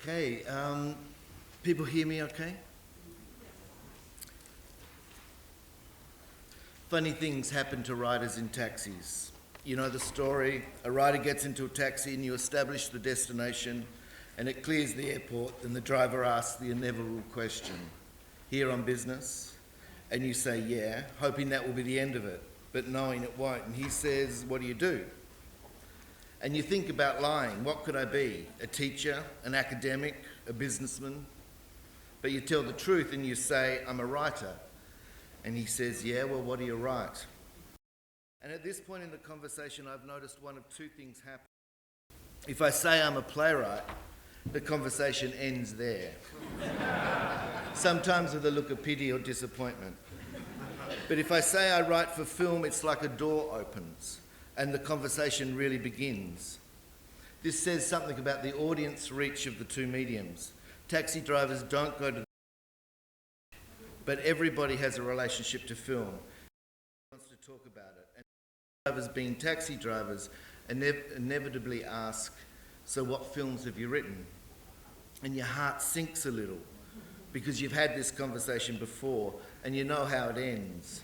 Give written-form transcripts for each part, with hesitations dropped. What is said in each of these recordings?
Okay, people hear me okay? Funny things happen to riders in taxis. You know the story, a rider gets into a taxi and you establish the destination and it clears the airport and the driver asks the inevitable question, here on business? And you say yeah, hoping that will be the end of it, but knowing it won't. And he says, what do? And you think about lying. What could I be? A teacher, an academic, a businessman? But you tell the truth and you say, I'm a writer. And he says, yeah, well, what do you write? And at this point in the conversation, I've noticed one of two things happen. If I say I'm a playwright, the conversation ends there. Sometimes with a look of pity or disappointment. But if I say I write for film, it's like a door opens and the conversation really begins. This says something about the audience reach of the two mediums. Taxi drivers don't go to the but everybody has a relationship to film. Wants to talk about it. And drivers, being taxi drivers, inevitably ask, so what films have you written? And your heart sinks a little because you've had this conversation before and you know how it ends.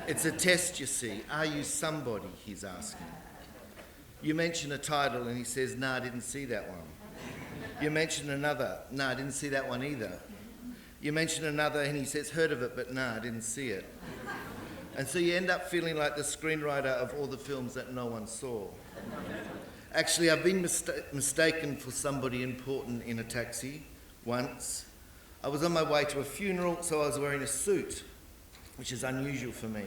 It's a test, you see. Are you somebody, he's asking. You mention a title and he says, no, I didn't see that one. You mention another, no, I didn't see that one either. You mention another and he says, heard of it, but no, I didn't see it. And so you end up feeling like the screenwriter of all the films that no one saw. Actually, I've been mistaken for somebody important in a taxi once. I was on my way to a funeral, so I was wearing a suit, which is unusual for me.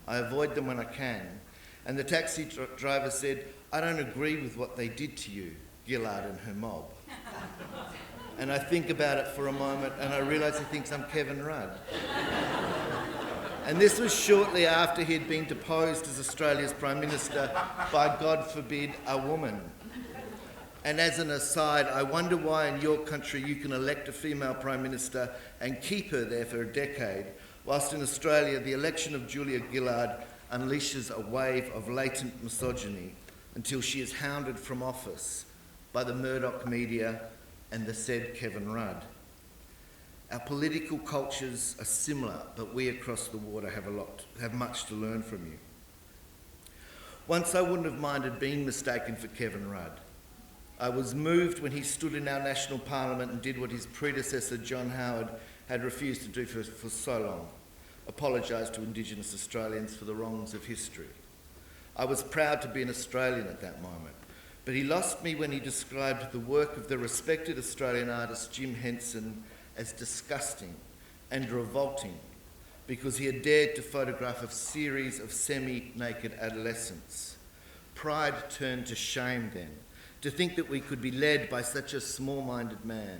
I avoid them when I can. And the taxi driver said, I don't agree with what they did to you, Gillard and her mob. And I think about it for a moment and I realise he thinks I'm Kevin Rudd. And this was shortly after he'd been deposed as Australia's Prime Minister by, God forbid, a woman. And as an aside, I wonder why in your country you can elect a female Prime Minister and keep her there for a decade, whilst in Australia the election of Julia Gillard unleashes a wave of latent misogyny until she is hounded from office by the Murdoch media and the said Kevin Rudd. Our political cultures are similar, but we across the water have much to learn from you. Once I wouldn't have minded being mistaken for Kevin Rudd. I was moved when he stood in our national parliament and did what his predecessor John Howard had refused to do for so long, apologise to Indigenous Australians for the wrongs of history. I was proud to be an Australian at that moment, but he lost me when he described the work of the respected Australian artist Jim Henson as disgusting and revolting because he had dared to photograph a series of semi-naked adolescents. Pride turned to shame then, to think that we could be led by such a small-minded man.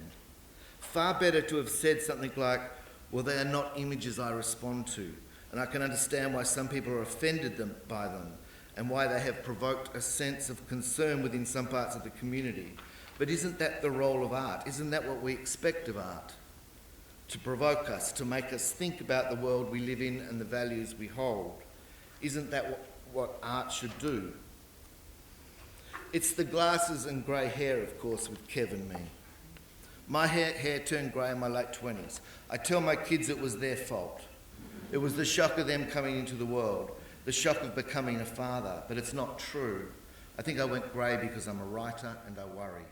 Far better to have said something like, well, they are not images I respond to, and I can understand why some people are offended by them and why they have provoked a sense of concern within some parts of the community. But isn't that the role of art? Isn't that what we expect of art? To provoke us, to make us think about the world we live in and the values we hold. Isn't that what art should do? It's the glasses and grey hair, of course, with Kev and me. My hair turned grey in my late 20s. I tell my kids it was their fault. It was the shock of them coming into the world, the shock of becoming a father, but it's not true. I think I went grey because I'm a writer and I worry.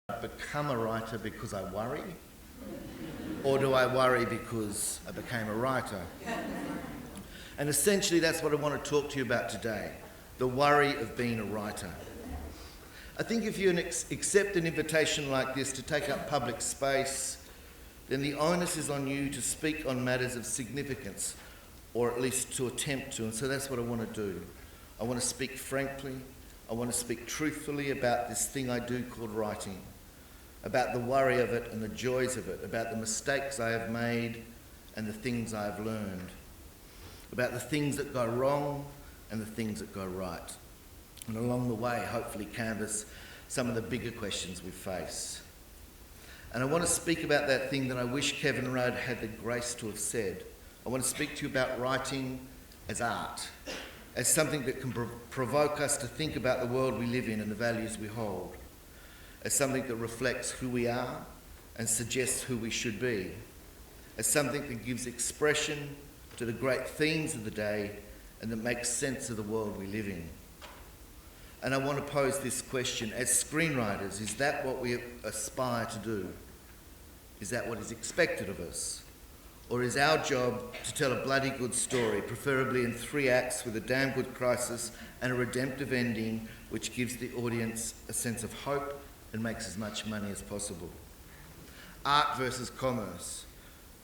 I become a writer because I worry? Or do I worry because I became a writer? And essentially that's what I want to talk to you about today, the worry of being a writer. I think if you accept an invitation like this to take up public space, then the onus is on you to speak on matters of significance, or at least to attempt to, and so that's what I want to do. I want to speak frankly, I want to speak truthfully about this thing I do called writing, about the worry of it and the joys of it, about the mistakes I have made and the things I have learned, about the things that go wrong and the things that go right. And along the way, hopefully canvass some of the bigger questions we face. And I want to speak about that thing that I wish Kevin Rudd had the grace to have said. I want to speak to you about writing as art, as something that can provoke us to think about the world we live in and the values we hold. as something that reflects who we are and suggests who we should be, as something that gives expression to the great themes of the day and that makes sense of the world we live in. And I want to pose this question: as screenwriters, is that what we aspire to do? Is that what is expected of us? Or is our job to tell a bloody good story, preferably in 3 acts with a damn good crisis and a redemptive ending which gives the audience a sense of hope and makes as much money as possible? Art versus commerce.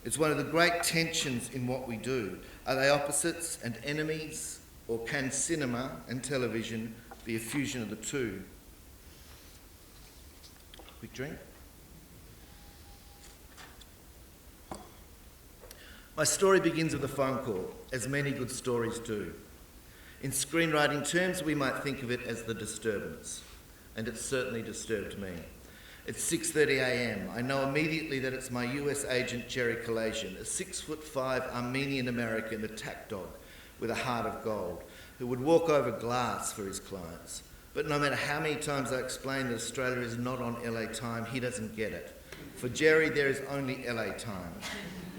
It's one of the great tensions in what we do. Are they opposites and enemies, or can cinema and television be a fusion of the two? Quick drink. My story begins with a phone call, as many good stories do. In screenwriting terms, we might think of it as the disturbance, and it certainly disturbed me. It's 6:30 a.m. I know immediately that it's my US agent, Jerry Kalasian, a 6'5" Armenian-American attack dog with a heart of gold, who would walk over glass for his clients. But no matter how many times I explain that Australia is not on LA time, he doesn't get it. For Jerry, there is only LA time,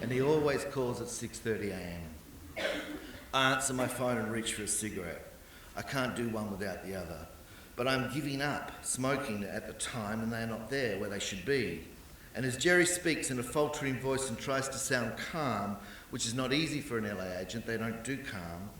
and he always calls at 6:30 a.m. I answer my phone and reach for a cigarette. I can't do one without the other. But I'm giving up smoking at the time, and they're not there where they should be. And as Jerry speaks in a faltering voice and tries to sound calm, which is not easy for an LA agent, they don't do calm.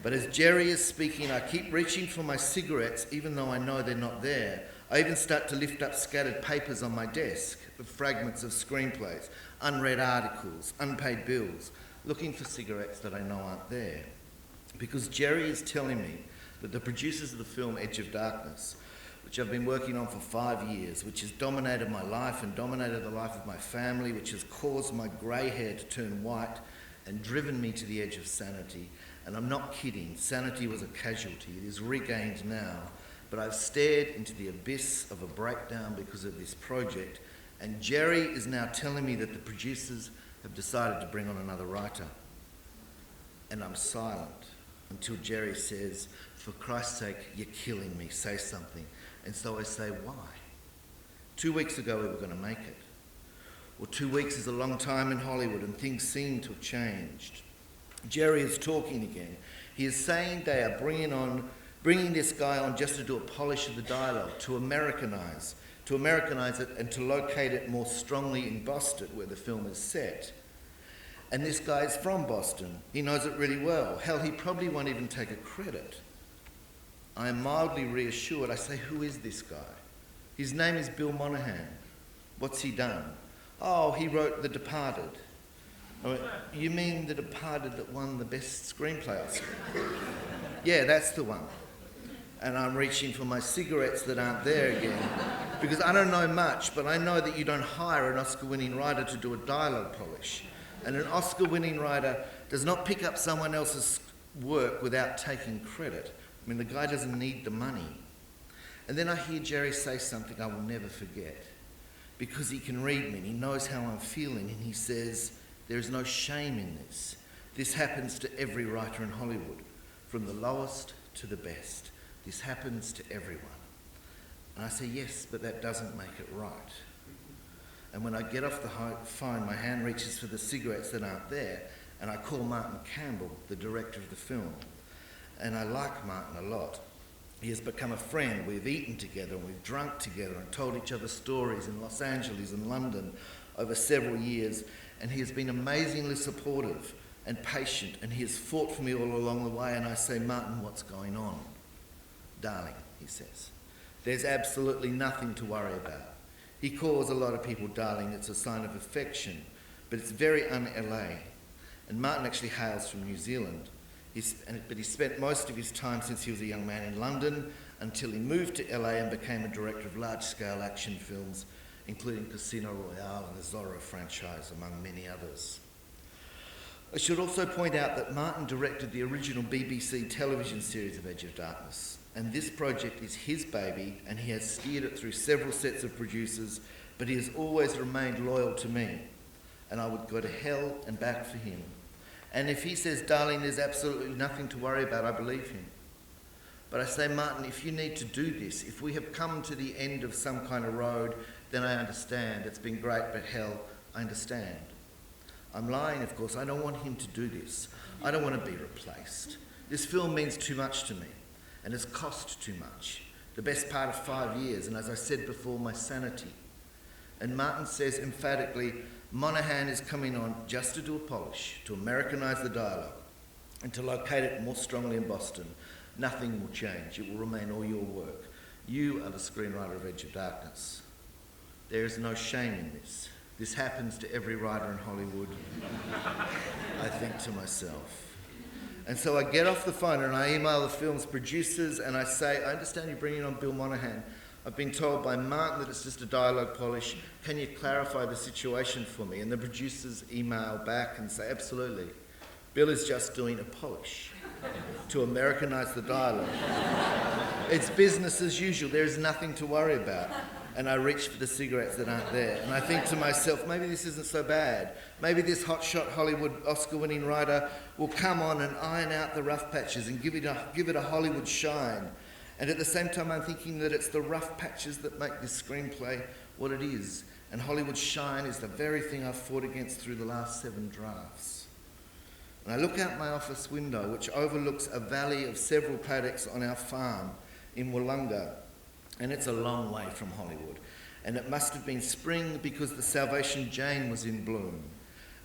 But as Jerry is speaking, I keep reaching for my cigarettes, even though I know they're not there. I even start to lift up scattered papers on my desk, the fragments of screenplays, unread articles, unpaid bills, looking for cigarettes that I know aren't there. Because Jerry is telling me that the producers of the film Edge of Darkness, which I've been working on for 5 years, which has dominated my life and dominated the life of my family, which has caused my grey hair to turn white and driven me to the edge of sanity. And I'm not kidding, sanity was a casualty. It is regained now, but I've stared into the abyss of a breakdown because of this project, and Jerry is now telling me that the producers have decided to bring on another writer. And I'm silent until Jerry says, "For Christ's sake, you're killing me, say something." And so I say, "Why?" 2 weeks ago we were going to make it. Well, 2 weeks is a long time in Hollywood, and things seem to have changed. Jerry is talking again. He is saying they are bringing this guy on just to do a polish of the dialogue, to Americanize it and to locate it more strongly in Boston, where the film is set. And this guy is from Boston. He knows it really well. Hell, he probably won't even take a credit. I am mildly reassured. I say, "Who is this guy?" "His name is Bill Monahan." "What's he done?" "Oh, he wrote The Departed." I went, "You mean The Departed that won the best screenplay Oscar?" "Yeah, that's the one." And I'm reaching for my cigarettes that aren't there again. Because I don't know much, but I know that you don't hire an Oscar-winning writer to do a dialogue polish. And an Oscar-winning writer does not pick up someone else's work without taking credit. I mean, the guy doesn't need the money. And then I hear Jerry say something I will never forget, because he can read me and he knows how I'm feeling, and he says, "There is no shame in this. This happens to every writer in Hollywood, from the lowest to the best. This happens to everyone." And I say, "Yes, but that doesn't make it right." And when I get off the phone, my hand reaches for the cigarettes that aren't there, and I call Martin Campbell, the director of the film. And I like Martin a lot. He has become a friend. We've eaten together and we've drunk together and told each other stories in Los Angeles and London over several years. And he has been amazingly supportive and patient, and he has fought for me all along the way. And I say, "Martin, what's going on?" "Darling," he says, "there's absolutely nothing to worry about." He calls a lot of people darling. It's a sign of affection, but it's very un-LA. And Martin actually hails from New Zealand. But he spent most of his time since he was a young man in London until he moved to LA and became a director of large-scale action films, including Casino Royale and the Zorro franchise, among many others. I should also point out that Martin directed the original BBC television series of Edge of Darkness, and this project is his baby, and he has steered it through several sets of producers, but he has always remained loyal to me, and I would go to hell and back for him. And if he says, "Darling, there's absolutely nothing to worry about," I believe him. But I say, Martin, if you need to do this, if we have come to the end of some kind of road, then I understand. It's been great, but hell, I understand. I'm lying, of course. I don't want him to do this. I don't want to be replaced. This film means too much to me, and it's cost too much. The best part of 5 years, and as I said before, my sanity. And Martin says emphatically, Monaghan is coming on just to do a polish, to Americanise the dialogue, and to locate it more strongly in Boston. Nothing will change. It will remain all your work. You are the screenwriter of Edge of Darkness. There is no shame in this. This happens to every writer in Hollywood, I think to myself. And so I get off the phone and I email the film's producers and I say, I understand you're bringing on Bill Monaghan. I've been told by Martin that it's just a dialogue polish. Can you clarify the situation for me? And the producers email back and say, absolutely. Bill is just doing a polish to Americanise the dialogue. It's business as usual. There is nothing to worry about. And I reach for the cigarettes that aren't there. And I think to myself, maybe this isn't so bad. Maybe this hotshot Hollywood Oscar-winning writer will come on and iron out the rough patches and give it a Hollywood shine. And at the same time, I'm thinking that it's the rough patches that make this screenplay what it is. And Hollywood shine is the very thing I've fought against through the last 7 drafts. And I look out my office window, which overlooks a valley of several paddocks on our farm in Wollonga. And it's a long way from Hollywood. And it must have been spring because the Salvation Jane was in bloom.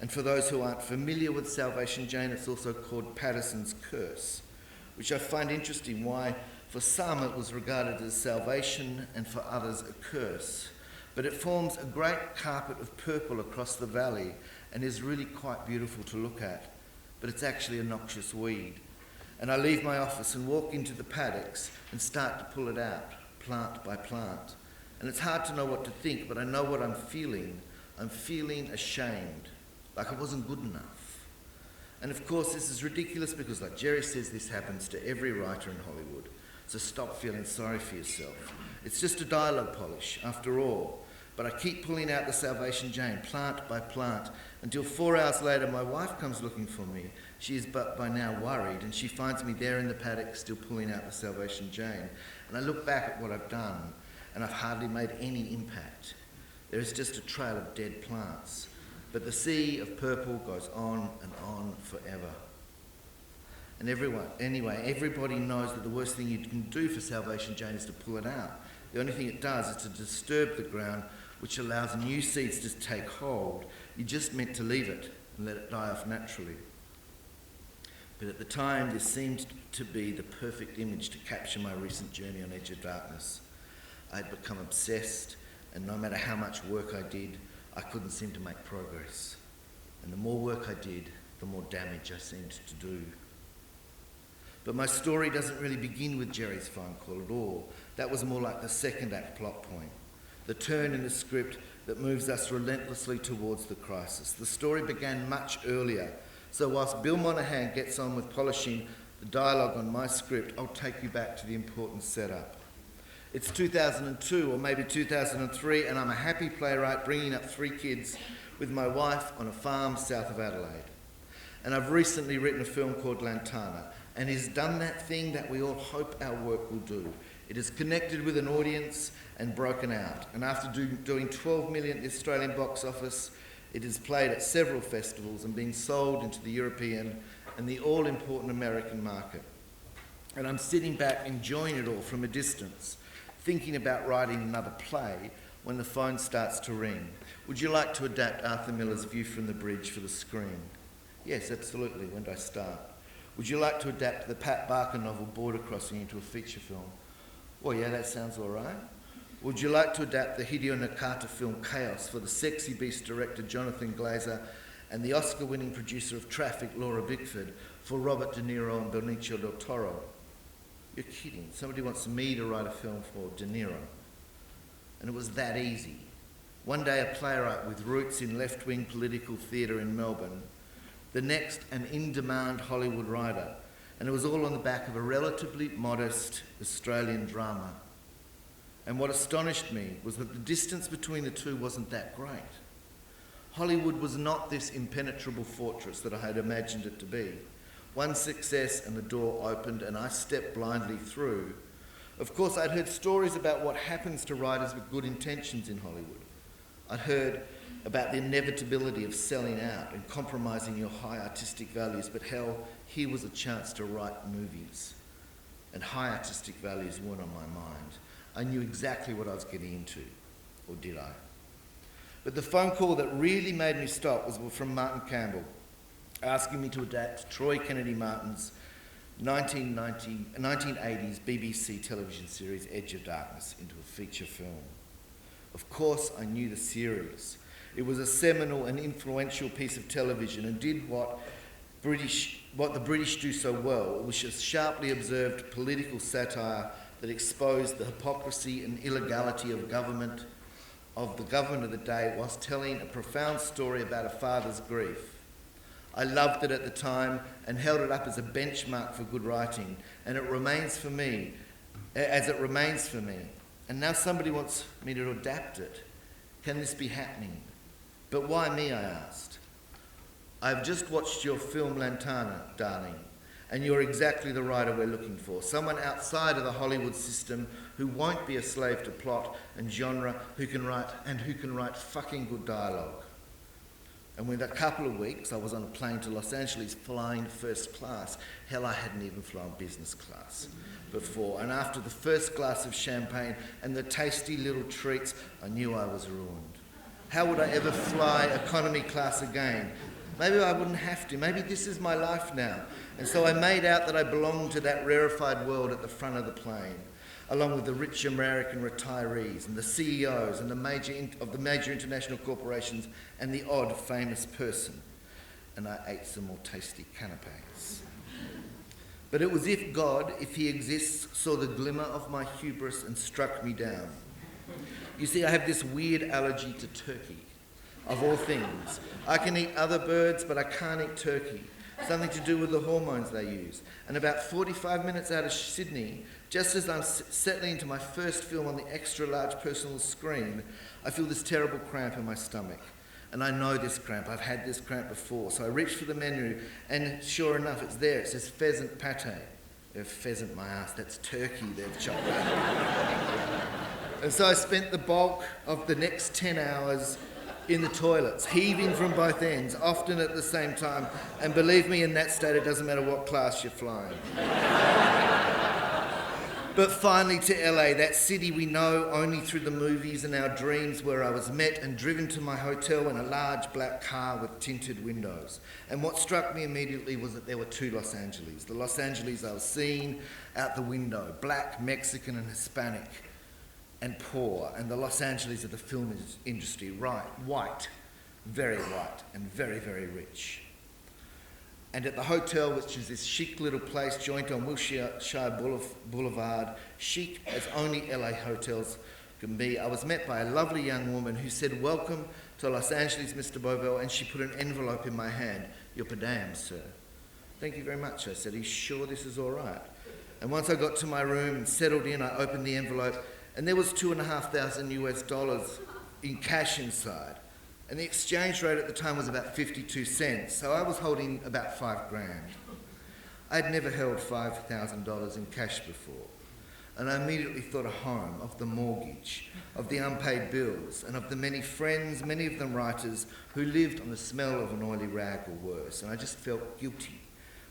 And for those who aren't familiar with Salvation Jane, it's also called Patterson's Curse, which I find interesting why for some it was regarded as salvation and for others a curse. But it forms a great carpet of purple across the valley and is really quite beautiful to look at. But it's actually a noxious weed. And I leave my office and walk into the paddocks and start to pull it out, plant by plant. And it's hard to know what to think, but I know what I'm feeling. I'm feeling ashamed, like I wasn't good enough. And of course, this is ridiculous because, like Jerry says, this happens to every writer in Hollywood. So stop feeling sorry for yourself. It's just a dialogue polish, after all. But I keep pulling out the Salvation Jane, plant by plant, until 4 hours later my wife comes looking for me. She is but by now worried, and she finds me there in the paddock still pulling out the Salvation Jane. And I look back at what I've done, and I've hardly made any impact. There is just a trail of dead plants. But the sea of purple goes on and on forever. And everybody knows that the worst thing you can do for Salvation Jane is to pull it out. The only thing it does is to disturb the ground, which allows new seeds to take hold. You're just meant to leave it and let it die off naturally. But at the time, this seemed to be the perfect image to capture my recent journey on Edge of Darkness. I had become obsessed, and no matter how much work I did, I couldn't seem to make progress. And the more work I did, the more damage I seemed to do. But my story doesn't really begin with Jerry's phone call at all. That was more like the second act plot point, the turn in the script that moves us relentlessly towards the crisis. The story began much earlier. So whilst Bill Monaghan gets on with polishing the dialogue on my script, I'll take you back to the important setup. It's 2002 or maybe 2003, and I'm a happy playwright bringing up 3 kids with my wife on a farm south of Adelaide. And I've recently written a film called LANTANA, and it's done that thing that we all hope our work will do. It has connected with an audience and broken out. And after doing 12 million at the Australian box office, it is played at several festivals and being sold into the European and the all-important American market. And I'm sitting back enjoying it all from a distance, thinking about writing another play when the phone starts to ring. Would you like to adapt Arthur Miller's View from the Bridge for the screen? Yes, absolutely. When do I start? Would you like to adapt the Pat Barker novel Border Crossing into a feature film? Well, yeah, that sounds all right. Would you like to adapt the Hideo Nakata film Chaos for the sexy beast director Jonathan Glazer and the Oscar-winning producer of Traffic, Laura Bickford, for Robert De Niro and Benicio del Toro? You're kidding. Somebody wants me to write a film for De Niro. And it was that easy. One day a playwright with roots in left-wing political theatre in Melbourne, the next an in-demand Hollywood writer, and it was all on the back of a relatively modest Australian drama. And what astonished me was that the distance between the two wasn't that great. Hollywood was not this impenetrable fortress that I had imagined it to be. One success and the door opened and I stepped blindly through. Of course, I'd heard stories about what happens to writers with good intentions in Hollywood. I'd heard about the inevitability of selling out and compromising your high artistic values, but hell, here was a chance to write movies. And high artistic values weren't on my mind. I knew exactly what I was getting into, or did I? But the phone call that really made me stop was from Martin Campbell, asking me to adapt Troy Kennedy Martin's 1980s BBC television series Edge of Darkness into a feature film. Of course, I knew the series. It was a seminal and influential piece of television and did what the British do so well, which is sharply observed political satire that exposed the hypocrisy and illegality of the government of the day, whilst telling a profound story about a father's grief. I loved it at the time and held it up as a benchmark for good writing, and it remains for me. And now somebody wants me to adapt it. Can this be happening? But why me, I asked. I've just watched your film Lantana, darling, and you're exactly the writer we're looking for. Someone outside of the Hollywood system who won't be a slave to plot and genre, who can write fucking good dialogue. And within a couple of weeks, I was on a plane to Los Angeles flying first class. Hell, I hadn't even flown business class before. And after the first glass of champagne and the tasty little treats, I knew I was ruined. How would I ever fly economy class again? Maybe I wouldn't have to. Maybe this is my life now. And so I made out that I belonged to that rarefied world at the front of the plane, along with the rich American retirees and the CEOs and the major international corporations and the odd famous person. And I ate some more tasty canapes. But it was if God, if he exists, saw the glimmer of my hubris and struck me down. You see, I have this weird allergy to turkey, of all things. I can eat other birds, but I can't eat turkey. Something to do with the hormones they use. And about 45 minutes out of Sydney, just as I'm settling into my first film on the extra-large personal screen, I feel this terrible cramp in my stomach. And I know this cramp. I've had this cramp before. So I reach for the menu, and sure enough, it's there. It says pheasant pate. Pheasant, my ass. That's turkey they've chopped up. And so I spent the bulk of the next 10 hours in the toilets, heaving from both ends, often at the same time. And believe me, in that state, it doesn't matter what class you're flying. But finally to LA, that city we know only through the movies and our dreams, where I was met and driven to my hotel in a large black car with tinted windows. And what struck me immediately was that there were two Los Angeles. The Los Angeles I was seeing out the window, black, Mexican and Hispanic, and poor, and the Los Angeles of the film industry, white, very white, and very, very rich. And at the hotel, which is this chic little place joint on Wilshire Boulevard, chic as only LA hotels can be, I was met by a lovely young woman who said, "Welcome to Los Angeles, Mr. Bovell," and she put an envelope in my hand. "You're pedam, sir." "Thank you very much," I said. "Are you sure this is all right?" And once I got to my room and settled in, I opened the envelope, and there was $2,500 US in cash inside. And the exchange rate at the time was about 52 cents, so I was holding about $5,000. I'd never held $5,000 in cash before. And I immediately thought of home, of the mortgage, of the unpaid bills, and of the many friends, many of them writers, who lived on the smell of an oily rag or worse, and I just felt guilty.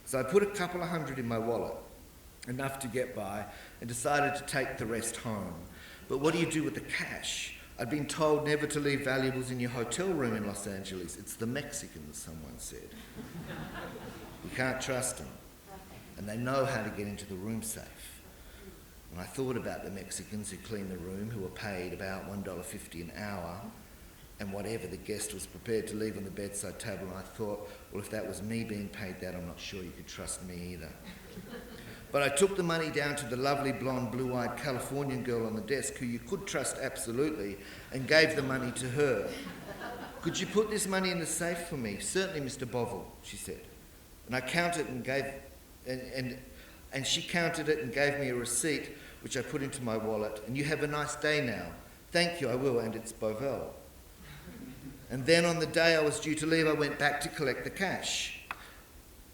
So I put a couple of hundred in my wallet, enough to get by, and decided to take the rest home. But what do you do with the cash? I'd been told never to leave valuables in your hotel room in Los Angeles. It's the Mexicans, someone said. You can't trust them. And they know how to get into the room safe. And I thought about the Mexicans who clean the room, who were paid about $1.50 an hour, and whatever the guest was prepared to leave on the bedside table. And I thought, well, if that was me being paid that, I'm not sure you could trust me either. But I took the money down to the lovely blonde, blue-eyed Californian girl on the desk, who you could trust absolutely, and gave the money to her. "Could you put this money in the safe for me?" "Certainly, Mr. Bovell," she said. And I counted and gave, and she counted it and gave me a receipt, which I put into my wallet. "And you have a nice day now." "Thank you, I will, and it's Bovell." And then on the day I was due to leave, I went back to collect the cash.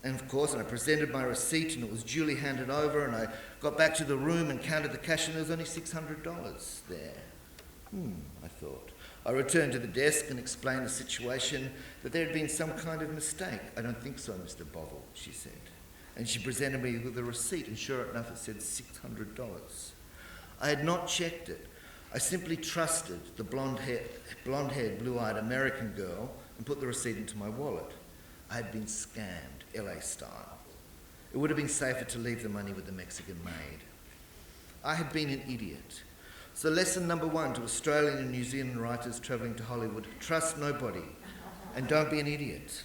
And of course, I presented my receipt and it was duly handed over, and I got back to the room and counted the cash, and there was only $600 there. I thought. I returned to the desk and explained the situation, that there had been some kind of mistake. "I don't think so, Mr. Bovell," she said. And she presented me with a receipt, and sure enough, it said $600. I had not checked it. I simply trusted the blonde-haired, blue-eyed American girl and put the receipt into my wallet. I had been scammed, LA style. It would have been safer to leave the money with the Mexican maid. I had been an idiot. So lesson number 1 to Australian and New Zealand writers travelling to Hollywood: trust nobody and don't be an idiot.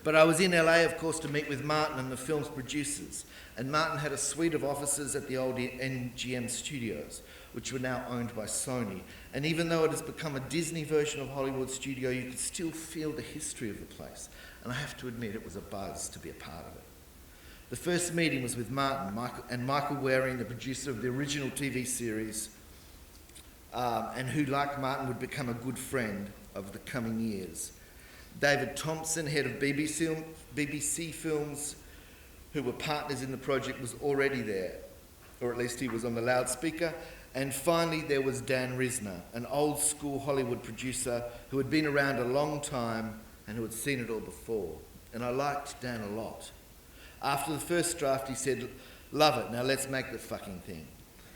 But I was in LA, of course, to meet with Martin and the film's producers, and Martin had a suite of offices at the old MGM studios, which were now owned by Sony. And even though it has become a Disney version of Hollywood studio, you could still feel the history of the place. And I have to admit, it was a buzz to be a part of it. The first meeting was with Martin and Michael Waring, the producer of the original TV series, and who, like Martin, would become a good friend over the coming years. David Thompson, head of BBC Films, who were partners in the project, was already there, or at least he was on the loudspeaker. And finally, there was Dan Risner, an old-school Hollywood producer who had been around a long time and who had seen it all before. And I liked Dan a lot. After the first draft, he said, "Love it, now let's make the fucking thing."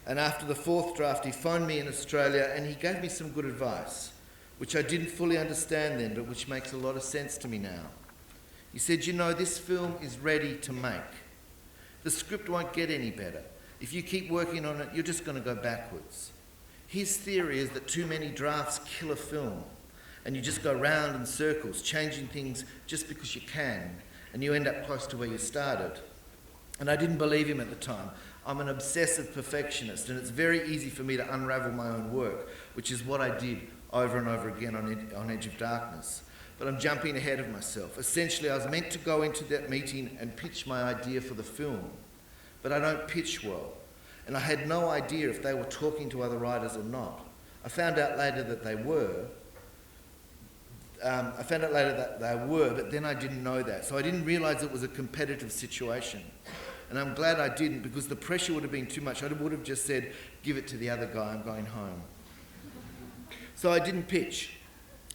And after the fourth draft, he phoned me in Australia and he gave me some good advice, which I didn't fully understand then, but which makes a lot of sense to me now. He said, "You know, this film is ready to make. The script won't get any better. If you keep working on it, you're just going to go backwards." His theory is that too many drafts kill a film, and you just go round in circles, changing things just because you can, and you end up close to where you started. And I didn't believe him at the time. I'm an obsessive perfectionist, and it's very easy for me to unravel my own work, which is what I did over and over again on Edge of Darkness. But I'm jumping ahead of myself. Essentially, I was meant to go into that meeting and pitch my idea for the film, but I don't pitch well, and I had no idea if they were talking to other writers or not. I found out later that they were. But then I didn't know that. So I didn't realise it was a competitive situation. And I'm glad I didn't, because the pressure would have been too much. I would have just said, "Give it to the other guy, I'm going home." So I didn't pitch.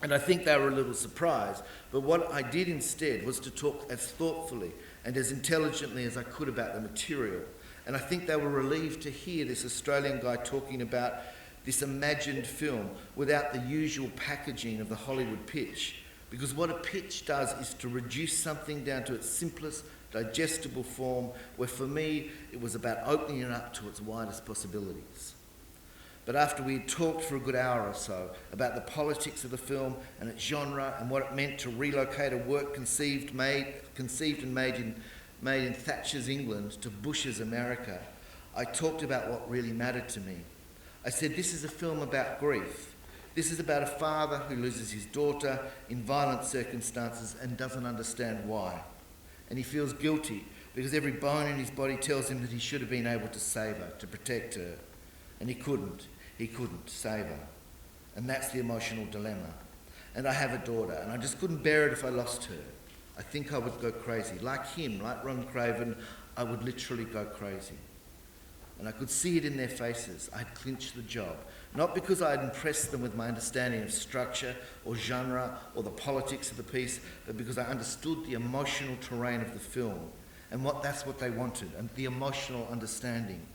And I think they were a little surprised. But what I did instead was to talk as thoughtfully and as intelligently as I could about the material. And I think they were relieved to hear this Australian guy talking about this imagined film without the usual packaging of the Hollywood pitch. Because what a pitch does is to reduce something down to its simplest, digestible form, where for me, it was about opening it up to its widest possibilities. But after we had talked for a good hour or so about the politics of the film and its genre and what it meant to relocate a work conceived and made in Thatcher's England to Bush's America, I talked about what really mattered to me. I said, this is a film about grief. This is about a father who loses his daughter in violent circumstances and doesn't understand why. And he feels guilty because every bone in his body tells him that he should have been able to save her, to protect her. And he couldn't. He couldn't save her. And that's the emotional dilemma. And I have a daughter, and I just couldn't bear it if I lost her. I think I would go crazy. Like him, like Ron Craven, I would literally go crazy. And I could see it in their faces. I'd clinched the job. Not because I had impressed them with my understanding of structure or genre or the politics of the piece, but because I understood the emotional terrain of the film and that's what they wanted, and the emotional understanding.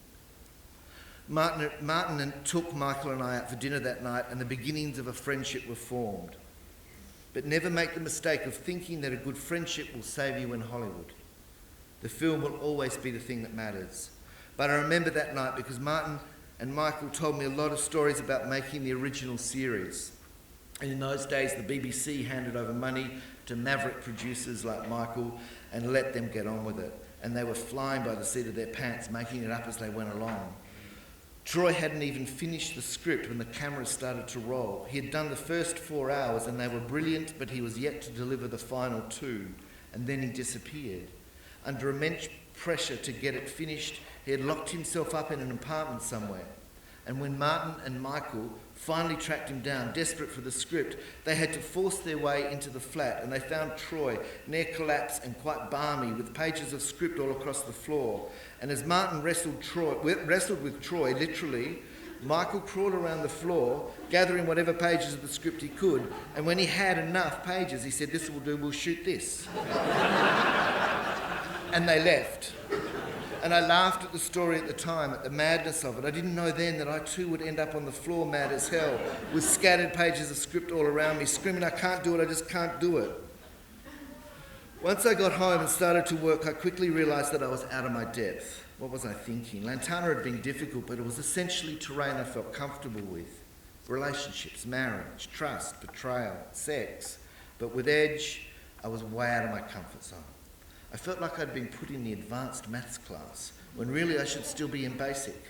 Martin took Michael and I out for dinner that night, and the beginnings of a friendship were formed. But never make the mistake of thinking that a good friendship will save you in Hollywood. The film will always be the thing that matters. But I remember that night because Martin and Michael told me a lot of stories about making the original series. And in those days, the BBC handed over money to maverick producers like Michael and let them get on with it. And they were flying by the seat of their pants, making it up as they went along. Troy hadn't even finished the script when the cameras started to roll. He had done the first 4 hours and they were brilliant, but he was yet to deliver the final 2. And then he disappeared. Under immense pressure to get it finished, he had locked himself up in an apartment somewhere. And when Martin and Michael finally tracked him down, desperate for the script. They had to force their way into the flat, and they found Troy, near collapse and quite balmy, with pages of script all across the floor. And as Martin wrestled with Troy, literally, Michael crawled around the floor, gathering whatever pages of the script he could, and when he had enough pages, he said, "This will do, we'll shoot this." And they left. And I laughed at the story at the time, at the madness of it. I didn't know then that I too would end up on the floor mad as hell, with scattered pages of script all around me, screaming, "I can't do it, I just can't do it." Once I got home and started to work, I quickly realised that I was out of my depth. What was I thinking? Lantana had been difficult, but it was essentially terrain I felt comfortable with. Relationships, marriage, trust, betrayal, sex. But with Edge, I was way out of my comfort zone. I felt like I'd been put in the advanced maths class, when really I should still be in basic.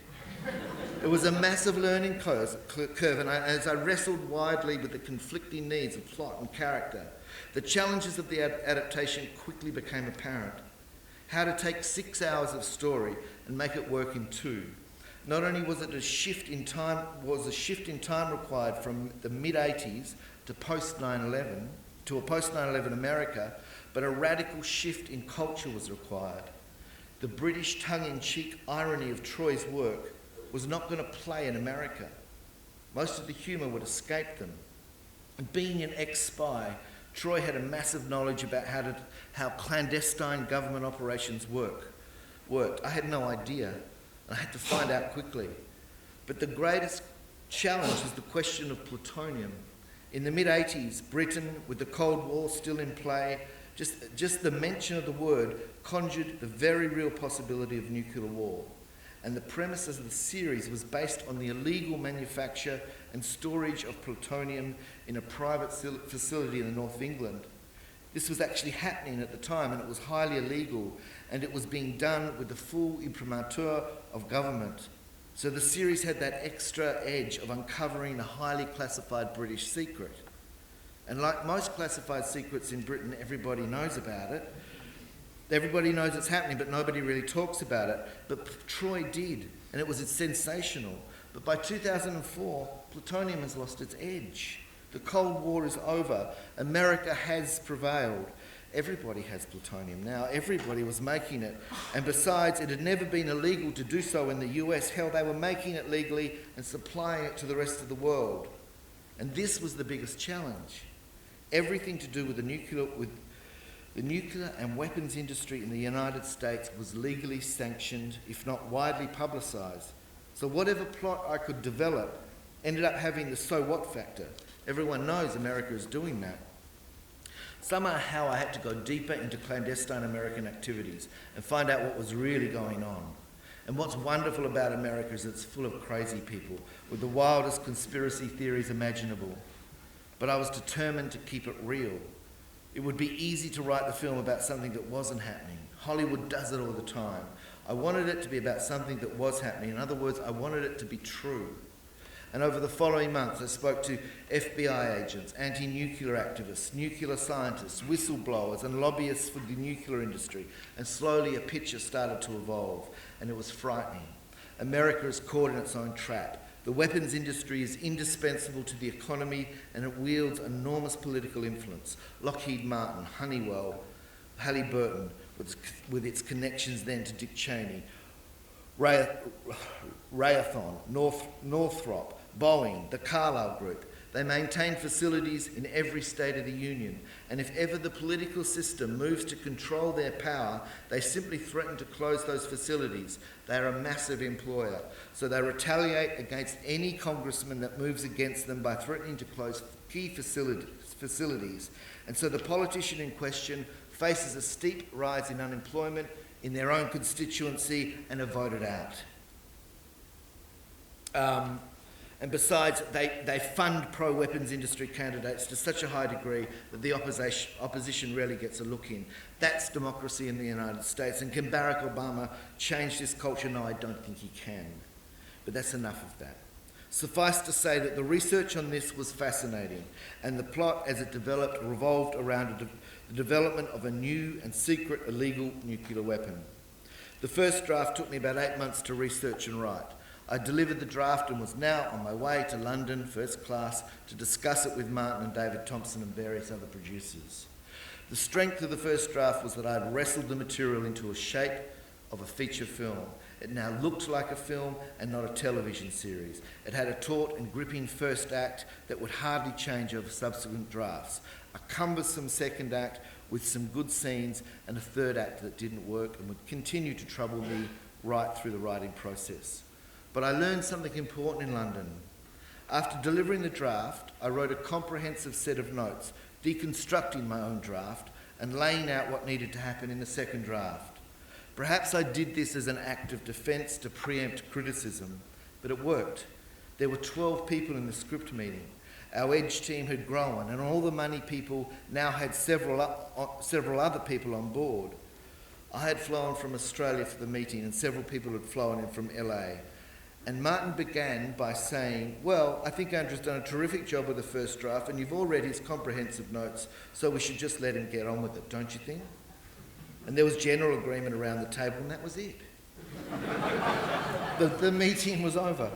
It was a massive learning curve, and as I wrestled widely with the conflicting needs of plot and character, the challenges of the adaptation quickly became apparent. How to take 6 hours of story and make it work in 2. Not only was it a shift in time required from the mid-80s to post 9/11, to a post 9/11 America, but a radical shift in culture was required. The British tongue-in-cheek irony of Troy's work was not going to play in America. Most of the humour would escape them. And being an ex-spy, Troy had a massive knowledge about how clandestine government operations worked. I had no idea, and I had to find out quickly. But the greatest challenge is the question of plutonium. In the mid-80s, Britain, with the Cold War still in play, just the mention of the word conjured the very real possibility of nuclear war. And the premise of the series was based on the illegal manufacture and storage of plutonium in a private facility in the north of England. This was actually happening at the time, and it was highly illegal, and it was being done with the full imprimatur of government. So the series had that extra edge of uncovering a highly classified British secret. And like most classified secrets in Britain, everybody knows about it. Everybody knows it's happening, but nobody really talks about it. But Troy did, and it was sensational. But by 2004, plutonium has lost its edge. The Cold War is over. America has prevailed. Everybody has plutonium now. Everybody was making it. And besides, it had never been illegal to do so in the US. Hell, they were making it legally and supplying it to the rest of the world. And this was the biggest challenge. Everything to do with the nuclear and weapons industry in the United States was legally sanctioned, if not widely publicised. So whatever plot I could develop ended up having the so what factor. Everyone knows America is doing that. Somehow I had to go deeper into clandestine American activities and find out what was really going on. And what's wonderful about America is it's full of crazy people with the wildest conspiracy theories imaginable. But I was determined to keep it real. It would be easy to write the film about something that wasn't happening. Hollywood does it all the time. I wanted it to be about something that was happening. In other words, I wanted it to be true. And over the following months, I spoke to FBI agents, anti-nuclear activists, nuclear scientists, whistleblowers, and lobbyists for the nuclear industry. And slowly a picture started to evolve, and it was frightening. America is caught in its own trap. The weapons industry is indispensable to the economy, and it wields enormous political influence. Lockheed Martin, Honeywell, Halliburton, with its connections then to Dick Cheney, Raytheon, Northrop, Boeing, the Carlyle Group. They maintain facilities in every state of the Union, and if ever the political system moves to control their power, they simply threaten to close those facilities. They are a massive employer, so they retaliate against any congressman that moves against them by threatening to close key facilities. And so the politician in question faces a steep rise in unemployment in their own constituency and are voted out. And besides, they fund pro-weapons industry candidates to such a high degree that the opposition rarely gets a look in. That's democracy in the United States. And can Barack Obama change this culture? No, I don't think he can. But that's enough of that. Suffice to say that the research on this was fascinating, and the plot as it developed revolved around the development of a new and secret illegal nuclear weapon. The first draft took me about 8 months to research and write. I delivered the draft and was now on my way to London, first class, to discuss it with Martin and David Thompson and various other producers. The strength of the first draft was that I'd wrestled the material into a shape of a feature film. It now looked like a film and not a television series. It had a taut and gripping first act that would hardly change over subsequent drafts, a cumbersome second act with some good scenes, and a third act that didn't work and would continue to trouble me right through the writing process. But I learned something important in London. After delivering the draft, I wrote a comprehensive set of notes, deconstructing my own draft and laying out what needed to happen in the second draft. Perhaps I did this as an act of defence to preempt criticism, but it worked. There were 12 people in the script meeting. Our Edge team had grown, and all the money people now had several other people on board. I had flown from Australia for the meeting, and several people had flown in from LA. And Martin began by saying, well, I think Andrew's done a terrific job with the first draft, and you've all read his comprehensive notes, so we should just let him get on with it, don't you think? And there was general agreement around the table, and that was it. The meeting was over.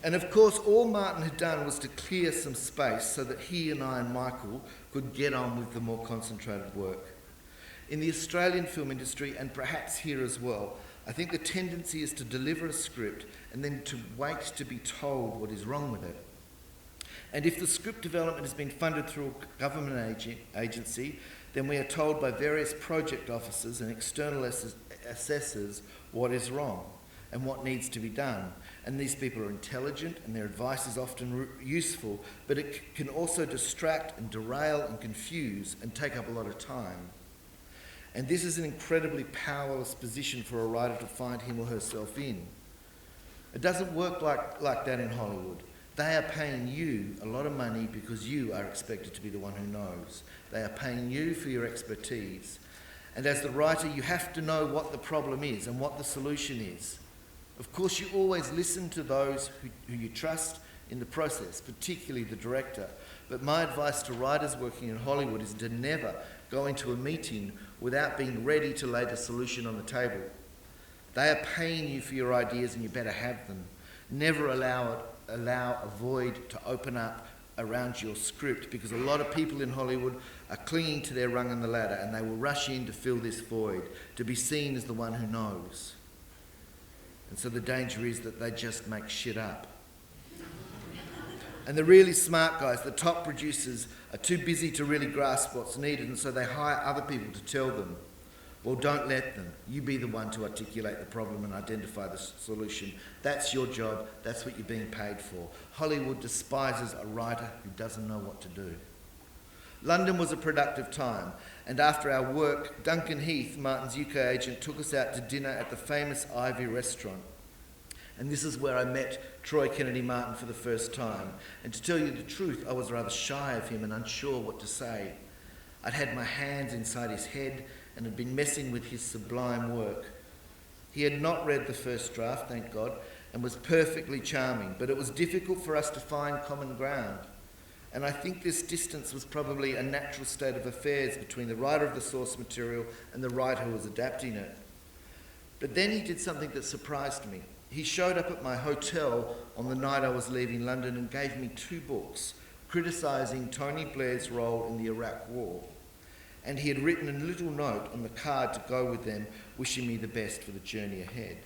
And of course, all Martin had done was to clear some space so that he and I and Michael could get on with the more concentrated work. In the Australian film industry, and perhaps here as well, I think the tendency is to deliver a script and then to wait to be told what is wrong with it. And if the script development has been funded through a government agency, then we are told by various project officers and external assessors what is wrong and what needs to be done. And these people are intelligent and their advice is often useful, but it can also distract and derail and confuse and take up a lot of time. And this is an incredibly powerless position for a writer to find him or herself in. It doesn't work like that in Hollywood. They are paying you a lot of money because you are expected to be the one who knows. They are paying you for your expertise. And as the writer, you have to know what the problem is and what the solution is. Of course, you always listen to those who you trust in the process, particularly the director. But my advice to writers working in Hollywood is to never go into a meeting without being ready to lay the solution on the table. They are paying you for your ideas and you better have them. Never allow a void to open up around your script, because a lot of people in Hollywood are clinging to their rung on the ladder and they will rush in to fill this void, to be seen as the one who knows. And so the danger is that they just make shit up. And the really smart guys, the top producers, are too busy to really grasp what's needed, and so they hire other people to tell them. Well, don't let them. You be the one to articulate the problem and identify the solution. That's your job. That's what you're being paid for. Hollywood despises a writer who doesn't know what to do. London was a productive time, and after our work, Duncan Heath, Martin's UK agent, took us out to dinner at the famous Ivy restaurant. And this is where I met Troy Kennedy Martin for the first time. And to tell you the truth, I was rather shy of him and unsure what to say. I'd had my hands inside his head and had been messing with his sublime work. He had not read the first draft, thank God, and was perfectly charming, but it was difficult for us to find common ground. And I think this distance was probably a natural state of affairs between the writer of the source material and the writer who was adapting it. But then he did something that surprised me. He showed up at my hotel on the night I was leaving London and gave me 2 books criticising Tony Blair's role in the Iraq War. And he had written a little note on the card to go with them, wishing me the best for the journey ahead.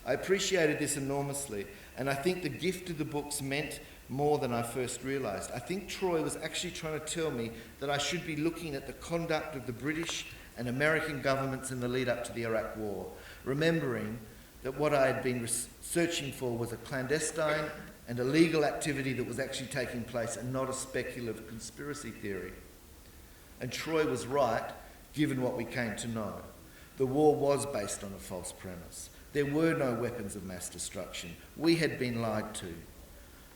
I appreciated this enormously, and I think the gift of the books meant more than I first realised. I think Troy was actually trying to tell me that I should be looking at the conduct of the British and American governments in the lead up to the Iraq War, remembering that what I had been searching for was a clandestine and illegal activity that was actually taking place and not a speculative conspiracy theory. And Troy was right, given what we came to know. The war was based on a false premise. There were no weapons of mass destruction. We had been lied to.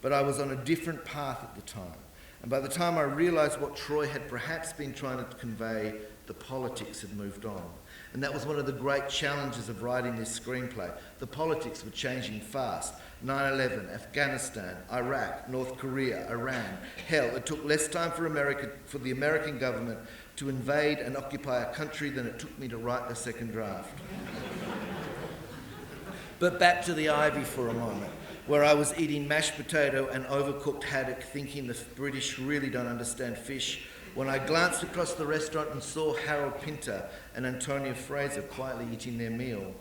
But I was on a different path at the time. And by the time I realised what Troy had perhaps been trying to convey, the politics had moved on. And that was one of the great challenges of writing this screenplay. The politics were changing fast. 9/11, Afghanistan, Iraq, North Korea, Iran. Hell, it took less time for the American government to invade and occupy a country than it took me to write the second draft. But back to the Ivy for a moment. where I was eating mashed potato and overcooked haddock, thinking the British really don't understand fish, when I glanced across the restaurant and saw Harold Pinter and Antonia Fraser quietly eating their meal,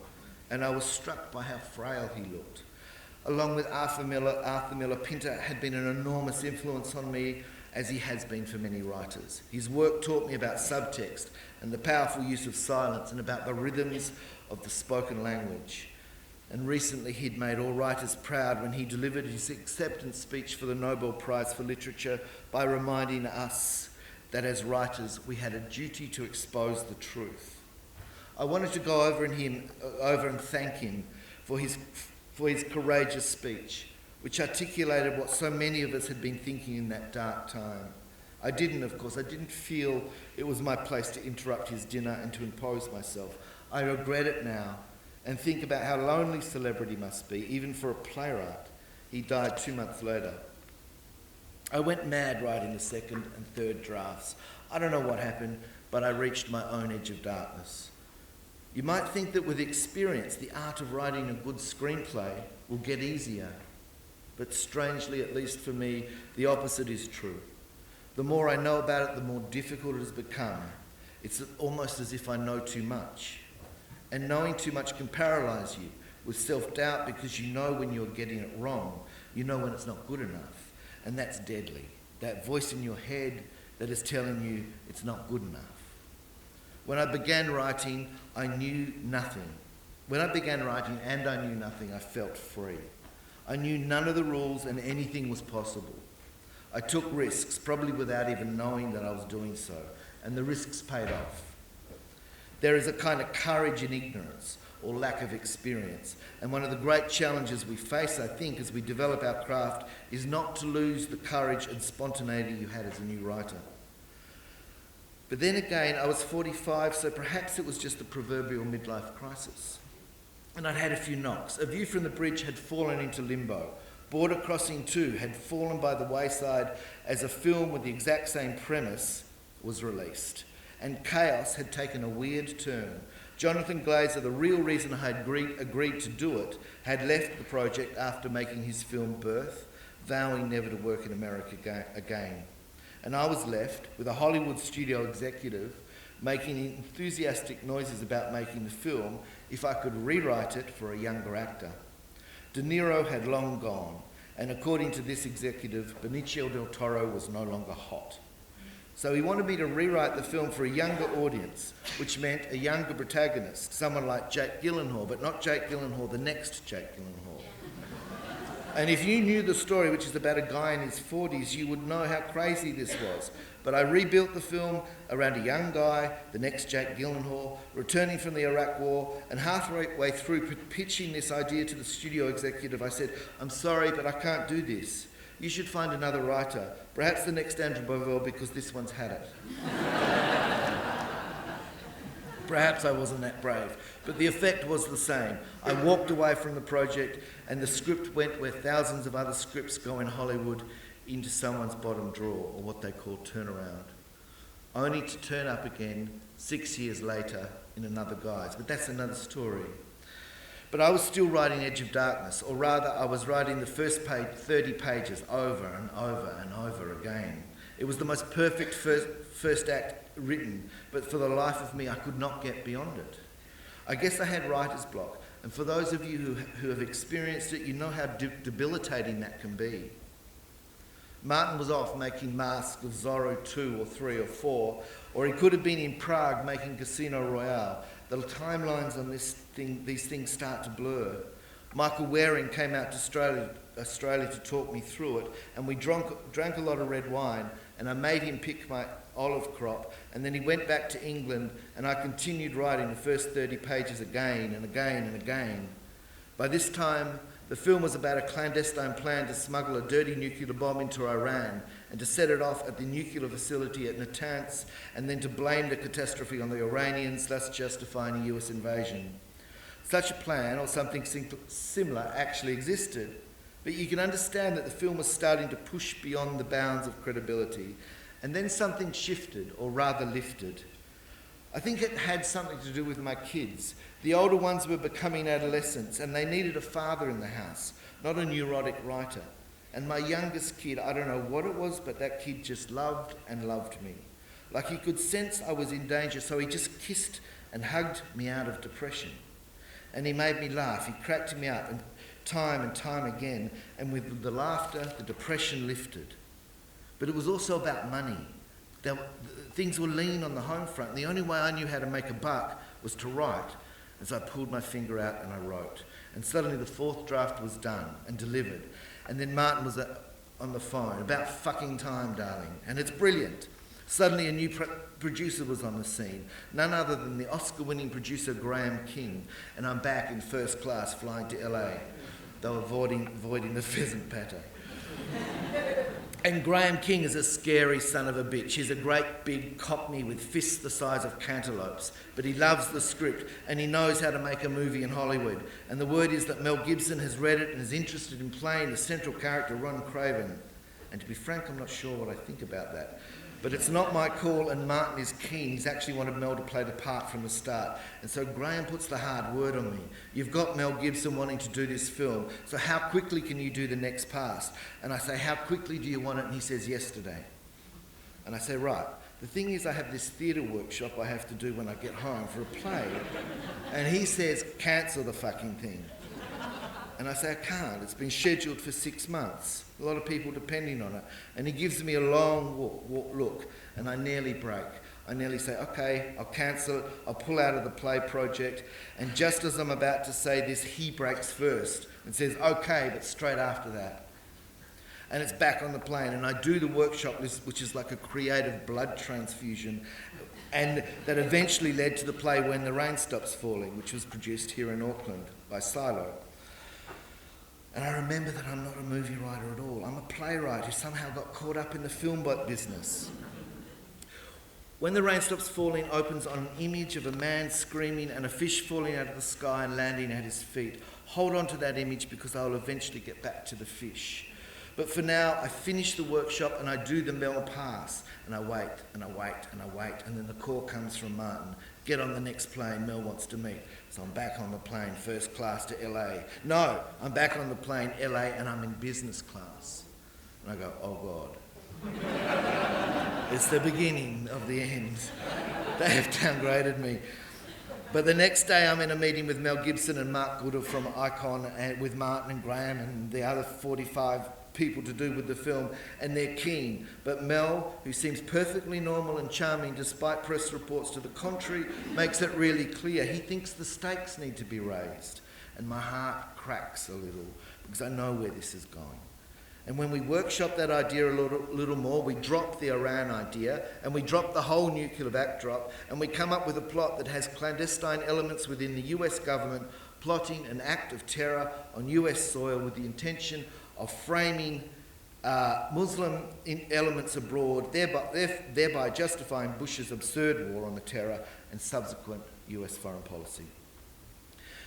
and I was struck by how frail he looked. Along with Arthur Miller, Pinter had been an enormous influence on me, as he has been for many writers. His work taught me about subtext and the powerful use of silence, and about the rhythms of the spoken language. And recently he'd made all writers proud when he delivered his acceptance speech for the Nobel Prize for Literature by reminding us that as writers we had a duty to expose the truth. I wanted to go over and thank him for his courageous speech, which articulated what so many of us had been thinking in that dark time. I didn't feel it was my place to interrupt his dinner and to impose myself. I regret it now and think about how lonely celebrity must be, even for a playwright. He died 2 months later. I went mad writing the second and third drafts. I don't know what happened, but I reached my own edge of darkness. You might think that with experience, the art of writing a good screenplay will get easier. But strangely, at least for me, the opposite is true. The more I know about it, the more difficult it has become. It's almost as if I know too much. And knowing too much can paralyse you with self-doubt, because you know when you're getting it wrong. You know when it's not good enough. And that's deadly. That voice in your head that is telling you it's not good enough. When I began writing, I knew nothing. When I began writing and I knew nothing, I felt free. I knew none of the rules and anything was possible. I took risks, probably without even knowing that I was doing so, and the risks paid off. There is a kind of courage in ignorance or lack of experience, and one of the great challenges we face, I think, as we develop our craft is not to lose the courage and spontaneity you had as a new writer. But then again, I was 45, so perhaps it was just the proverbial midlife crisis. And I'd had a few knocks. A View from the Bridge had fallen into limbo. Border Crossing 2 had fallen by the wayside as a film with the exact same premise was released. And chaos had taken a weird turn. Jonathan Glazer, the real reason I had agreed to do it, had left the project after making his film Birth, vowing never to work in America again. And I was left with a Hollywood studio executive making enthusiastic noises about making the film if I could rewrite it for a younger actor. De Niro had long gone, and according to this executive, Benicio del Toro was no longer hot. So he wanted me to rewrite the film for a younger audience, which meant a younger protagonist, someone like Jake Gyllenhaal, but not Jake Gyllenhaal, the next Jake Gyllenhaal. And if you knew the story, which is about a guy in his 40s, you would know how crazy this was. But I rebuilt the film around a young guy, the next Jake Gyllenhaal, returning from the Iraq War, and halfway through pitching this idea to the studio executive, I said, "I'm sorry, but I can't do this. You should find another writer, perhaps the next Andrew Bovell, because this one's had it." Perhaps I wasn't that brave, but the effect was the same. I walked away from the project, and the script went where thousands of other scripts go in Hollywood, into someone's bottom drawer, or what they call turnaround, only to turn up again 6 years later in another guise. But that's another story. But I was still writing Edge of Darkness, or rather I was writing the first page, 30 pages, over and over and over again. It was the most perfect first act written, but for the life of me I could not get beyond it. I guess I had writer's block, and for those of you who have experienced it, you know how debilitating that can be. Martin was off making Mask of Zorro 2 or 3 or 4, or he could have been in Prague making Casino Royale. The timelines on these things start to blur. Michael Waring came out to Australia to talk me through it, and we drank a lot of red wine, and I made him pick my olive crop, and then he went back to England, and I continued writing the first 30 pages again and again and again. By this time, the film was about a clandestine plan to smuggle a dirty nuclear bomb into Iran and to set it off at the nuclear facility at Natanz, and then to blame the catastrophe on the Iranians, thus justifying a US invasion. Such a plan, or something similar, actually existed, but you can understand that the film was starting to push beyond the bounds of credibility, and then something shifted, or rather lifted. I think it had something to do with my kids. The older ones were becoming adolescents and they needed a father in the house, not a neurotic writer. And my youngest kid, I don't know what it was, but that kid just loved and loved me. Like he could sense I was in danger, so he just kissed and hugged me out of depression. And he made me laugh. He cracked me up and time again. And with the laughter, the depression lifted. But it was also about money. Things were lean on the home front. The only way I knew how to make a buck was to write. And so I pulled my finger out and I wrote. And suddenly the fourth draft was done and delivered. And then Martin was on the phone. About fucking time, darling. And it's brilliant. Suddenly a new producer was on the scene. None other than the Oscar-winning producer Graham King. And I'm back in first class flying to LA. They were avoiding the pheasant patter. And Graham King is a scary son of a bitch. He's a great big cockney with fists the size of cantaloupes. But he loves the script and he knows how to make a movie in Hollywood. And the word is that Mel Gibson has read it and is interested in playing the central character, Ron Craven. And to be frank, I'm not sure what I think about that. But it's not my call and Martin is keen. He's actually wanted Mel to play the part from the start. And so Graham puts the hard word on me. You've got Mel Gibson wanting to do this film, so how quickly can you do the next pass? And I say, how quickly do you want it? And he says, yesterday. And I say, right. The thing is, I have this theatre workshop I have to do when I get home for a play. And he says, cancel the fucking thing. And I say, I can't. It's been scheduled for 6 months. A lot of people depending on it. And he gives me a long look, and I nearly break. I nearly say, okay, I'll cancel it. I'll pull out of the play project. And just as I'm about to say this, he breaks first and says, okay, but straight after that. And it's back on the plane. And I do the workshop list, which is like a creative blood transfusion. And that eventually led to the play When the Rain Stops Falling, which was produced here in Auckland by Silo. And I remember that I'm not a movie writer at all. I'm a playwright who somehow got caught up in the film business. When the Rain Stops Falling opens on an image of a man screaming and a fish falling out of the sky and landing at his feet. Hold on to that image because I'll eventually get back to the fish. But for now, I finish the workshop and I do the Mel pass. And I wait and I wait and I wait. And then the call comes from Martin. Get on the next plane, Mel wants to meet. So I'm back on the plane, first class to LA. No, I'm back on the plane, LA, and I'm in business class. And I go, oh God. It's the beginning of the end. They have downgraded me. But the next day I'm in a meeting with Mel Gibson and Mark Goodall from Icon and with Martin and Graham and the other 45 people to do with the film, and they're keen. But Mel, who seems perfectly normal and charming despite press reports to the contrary, makes it really clear he thinks the stakes need to be raised. And my heart cracks a little because I know where this is going. And when we workshop that idea a little more, we drop the Iran idea and we drop the whole nuclear backdrop and we come up with a plot that has clandestine elements within the US government plotting an act of terror on US soil with the intention of framing Muslim elements abroad, thereby justifying Bush's absurd war on the terror and subsequent US foreign policy.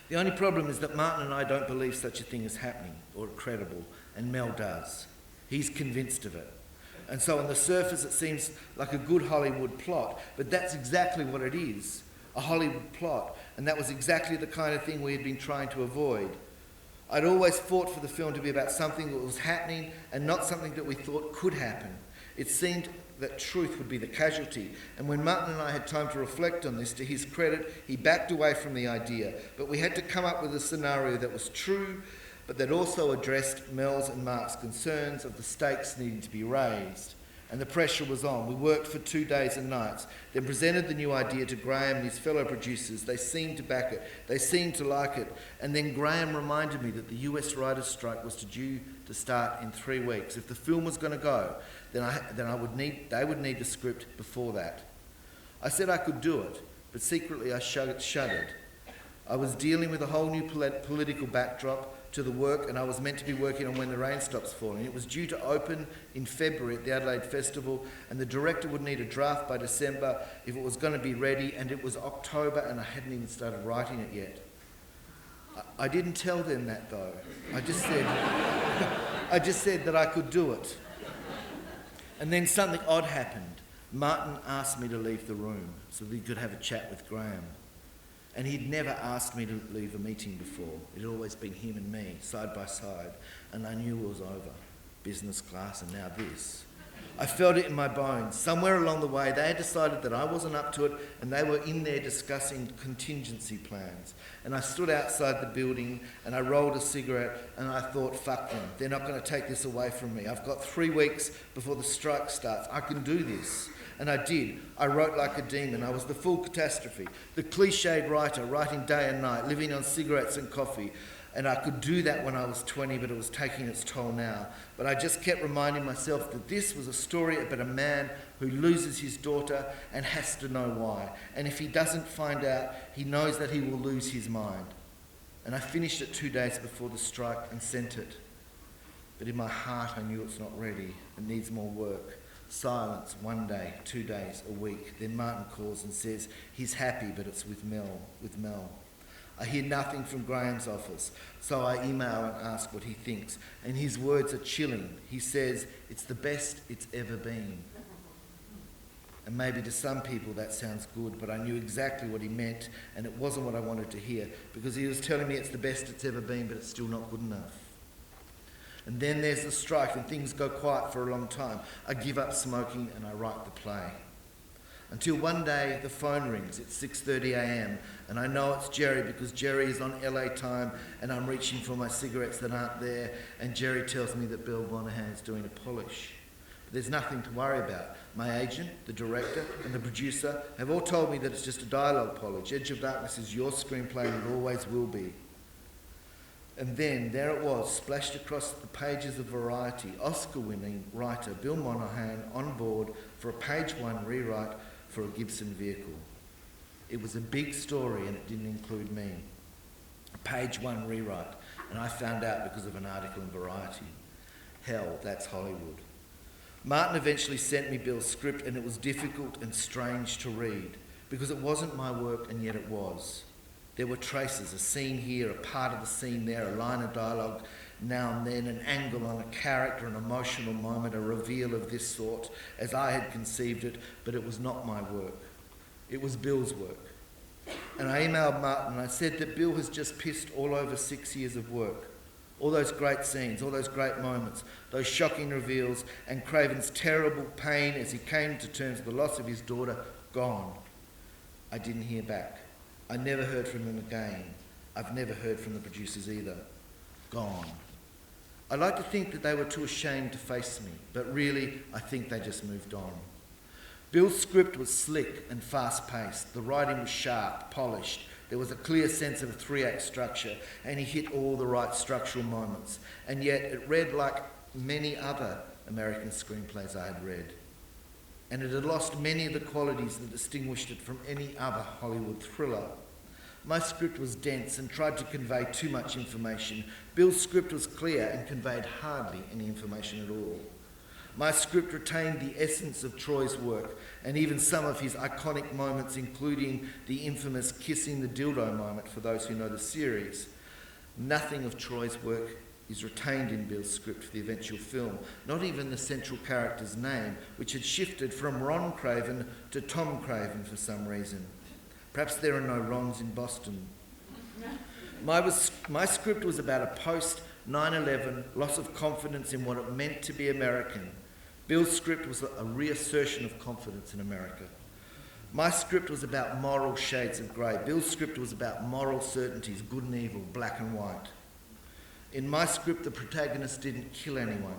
The only problem is that Martin and I don't believe such a thing is happening or credible, and Mel does. He's convinced of it. And so on the surface it seems like a good Hollywood plot, but that's exactly what it is, a Hollywood plot, and that was exactly the kind of thing we had been trying to avoid. I'd always fought for the film to be about something that was happening and not something that we thought could happen. It seemed that truth would be the casualty. And when Martin and I had time to reflect on this, to his credit, he backed away from the idea. But we had to come up with a scenario that was true, but that also addressed Mel's and Mark's concerns of the stakes needing to be raised. And the pressure was on. We worked for 2 days and nights, then presented the new idea to Graham and his fellow producers. They seemed to back it. They seemed to like it. And then Graham reminded me that the US writers' strike was due to start in 3 weeks. If the film was going to go, then they would need the script before that. I said I could do it, but secretly I shuddered. I was dealing with a whole new political backdrop to the work, and I was meant to be working on When the Rain Stops Falling. It was due to open in February at the Adelaide Festival, and the director would need a draft by December if it was going to be ready, and it was October and I hadn't even started writing it yet. I didn't tell them that though. I just said that I could do it. And then something odd happened. Martin asked me to leave the room so that he could have a chat with Graham. And he'd never asked me to leave a meeting before. It had always been him and me, side by side, and I knew it was over. Business class and now this. I felt it in my bones. Somewhere along the way, they had decided that I wasn't up to it, and they were in there discussing contingency plans. And I stood outside the building, and I rolled a cigarette, and I thought, fuck them. They're not going to take this away from me. I've got 3 weeks before the strike starts. I can do this. And I did. I wrote like a demon. I was the full catastrophe. The cliched writer, writing day and night, living on cigarettes and coffee. And I could do that when I was 20, but it was taking its toll now. But I just kept reminding myself that this was a story about a man who loses his daughter and has to know why. And if he doesn't find out, he knows that he will lose his mind. And I finished it 2 days before the strike and sent it. But in my heart, I knew it's not ready. It needs more work. Silence, 1 day, 2 days, a week. Then Martin calls and says he's happy, but it's with Mel. I hear nothing from Graham's office, so I email and ask what he thinks. And his words are chilling. He says, it's the best it's ever been. And maybe to some people that sounds good, but I knew exactly what he meant, and it wasn't what I wanted to hear, because he was telling me it's the best it's ever been, but it's still not good enough. And then there's the strike, and things go quiet for a long time. I give up smoking, and I write the play. Until one day the phone rings at 6:30 a.m. and I know it's Jerry because Jerry is on LA time and I'm reaching for my cigarettes that aren't there, and Jerry tells me that Bill Monahan is doing a polish. But there's nothing to worry about. My agent, the director and the producer have all told me that it's just a dialogue polish. Edge of Darkness is your screenplay and it always will be. And then there it was, splashed across the pages of Variety, Oscar-winning writer Bill Monahan on board for a page 1 rewrite for a Gibson vehicle. It was a big story and it didn't include me. A page 1 rewrite, and I found out because of an article in Variety. Hell, that's Hollywood. Martin eventually sent me Bill's script, and it was difficult and strange to read because it wasn't my work and yet it was. There were traces, a scene here, a part of the scene there, a line of dialogue now and then, an angle on a character, an emotional moment, a reveal of this sort, as I had conceived it, but it was not my work. It was Bill's work. And I emailed Martin and I said that Bill has just pissed all over 6 years of work. All those great scenes, all those great moments, those shocking reveals, and Craven's terrible pain as he came to terms with the loss of his daughter, gone. I didn't hear back. I never heard from him again. I've never heard from the producers either. Gone. I like to think that they were too ashamed to face me, but really, I think they just moved on. Bill's script was slick and fast-paced. The writing was sharp, polished. There was a clear sense of a 3-act structure, and he hit all the right structural moments. And yet, it read like many other American screenplays I had read. And it had lost many of the qualities that distinguished it from any other Hollywood thriller. My script was dense and tried to convey too much information. Bill's script was clear and conveyed hardly any information at all. My script retained the essence of Troy's work and even some of his iconic moments, including the infamous kissing the dildo moment for those who know the series. Nothing of Troy's work is retained in Bill's script for the eventual film, not even the central character's name, which had shifted from Ron Craven to Tom Craven for some reason. Perhaps there are no Rons in Boston. My script was about a post-9/11 loss of confidence in what it meant to be American. Bill's script was a reassertion of confidence in America. My script was about moral shades of grey. Bill's script was about moral certainties, good and evil, black and white. In my script, the protagonist didn't kill anyone.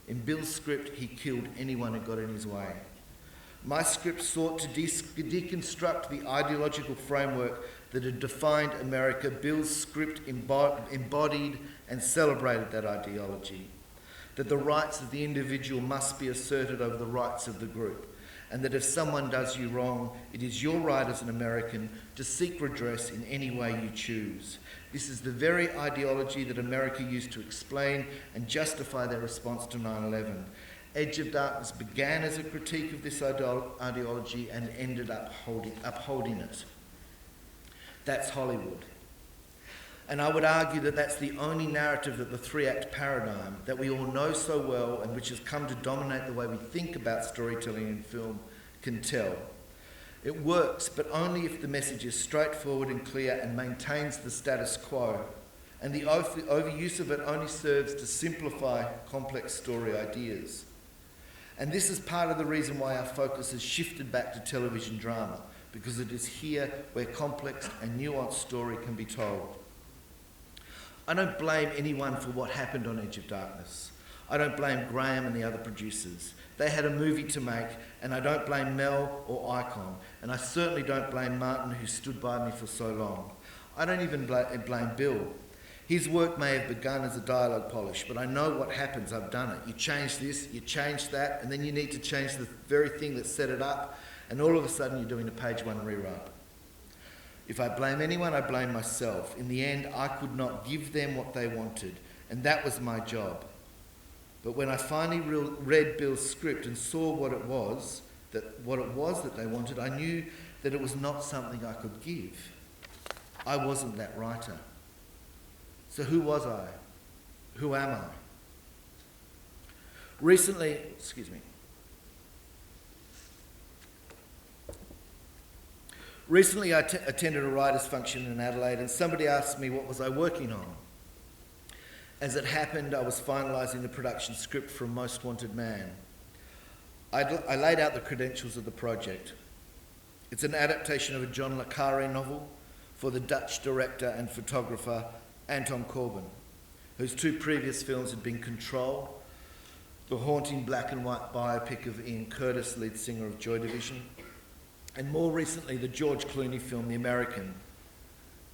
In Bill's script, he killed anyone who got in his way. My script sought to deconstruct the ideological framework that had defined America. Bill's script embodied and celebrated that ideology, that the rights of the individual must be asserted over the rights of the group, and that if someone does you wrong, it is your right as an American to seek redress in any way you choose. This is the very ideology that America used to explain and justify their response to 9/11. Edge of Darkness began as a critique of this ideology and ended up upholding it. That's Hollywood. And I would argue that that's the only narrative that the 3-act paradigm that we all know so well and which has come to dominate the way we think about storytelling in film can tell. It works, but only if the message is straightforward and clear and maintains the status quo. And the overuse of it only serves to simplify complex story ideas. And this is part of the reason why our focus has shifted back to television drama, because it is here where complex and nuanced story can be told. I don't blame anyone for what happened on Edge of Darkness. I don't blame Graham and the other producers. They had a movie to make, and I don't blame Mel or Icon, and I certainly don't blame Martin, who stood by me for so long. I don't even blame Bill. His work may have begun as a dialogue polish, but I know what happens. I've done it. You change this, you change that, and then you need to change the very thing that set it up, and all of a sudden you're doing a page one rewrite. If I blame anyone, I blame myself. In the end, I could not give them what they wanted, and that was my job. But when I finally read Bill's script and saw what it was that they wanted, I knew that it was not something I could give. I wasn't that writer. So who was I? Who am I? Recently, I attended a writers' function in Adelaide, and somebody asked me what was I working on. As it happened, I was finalising the production script for Most Wanted Man. I laid out the credentials of the project. It's an adaptation of a John le Carré novel for the Dutch director and photographer Anton Corbijn, whose two previous films had been Control, the haunting black and white biopic of Ian Curtis, lead singer of Joy Division, and more recently the George Clooney film The American.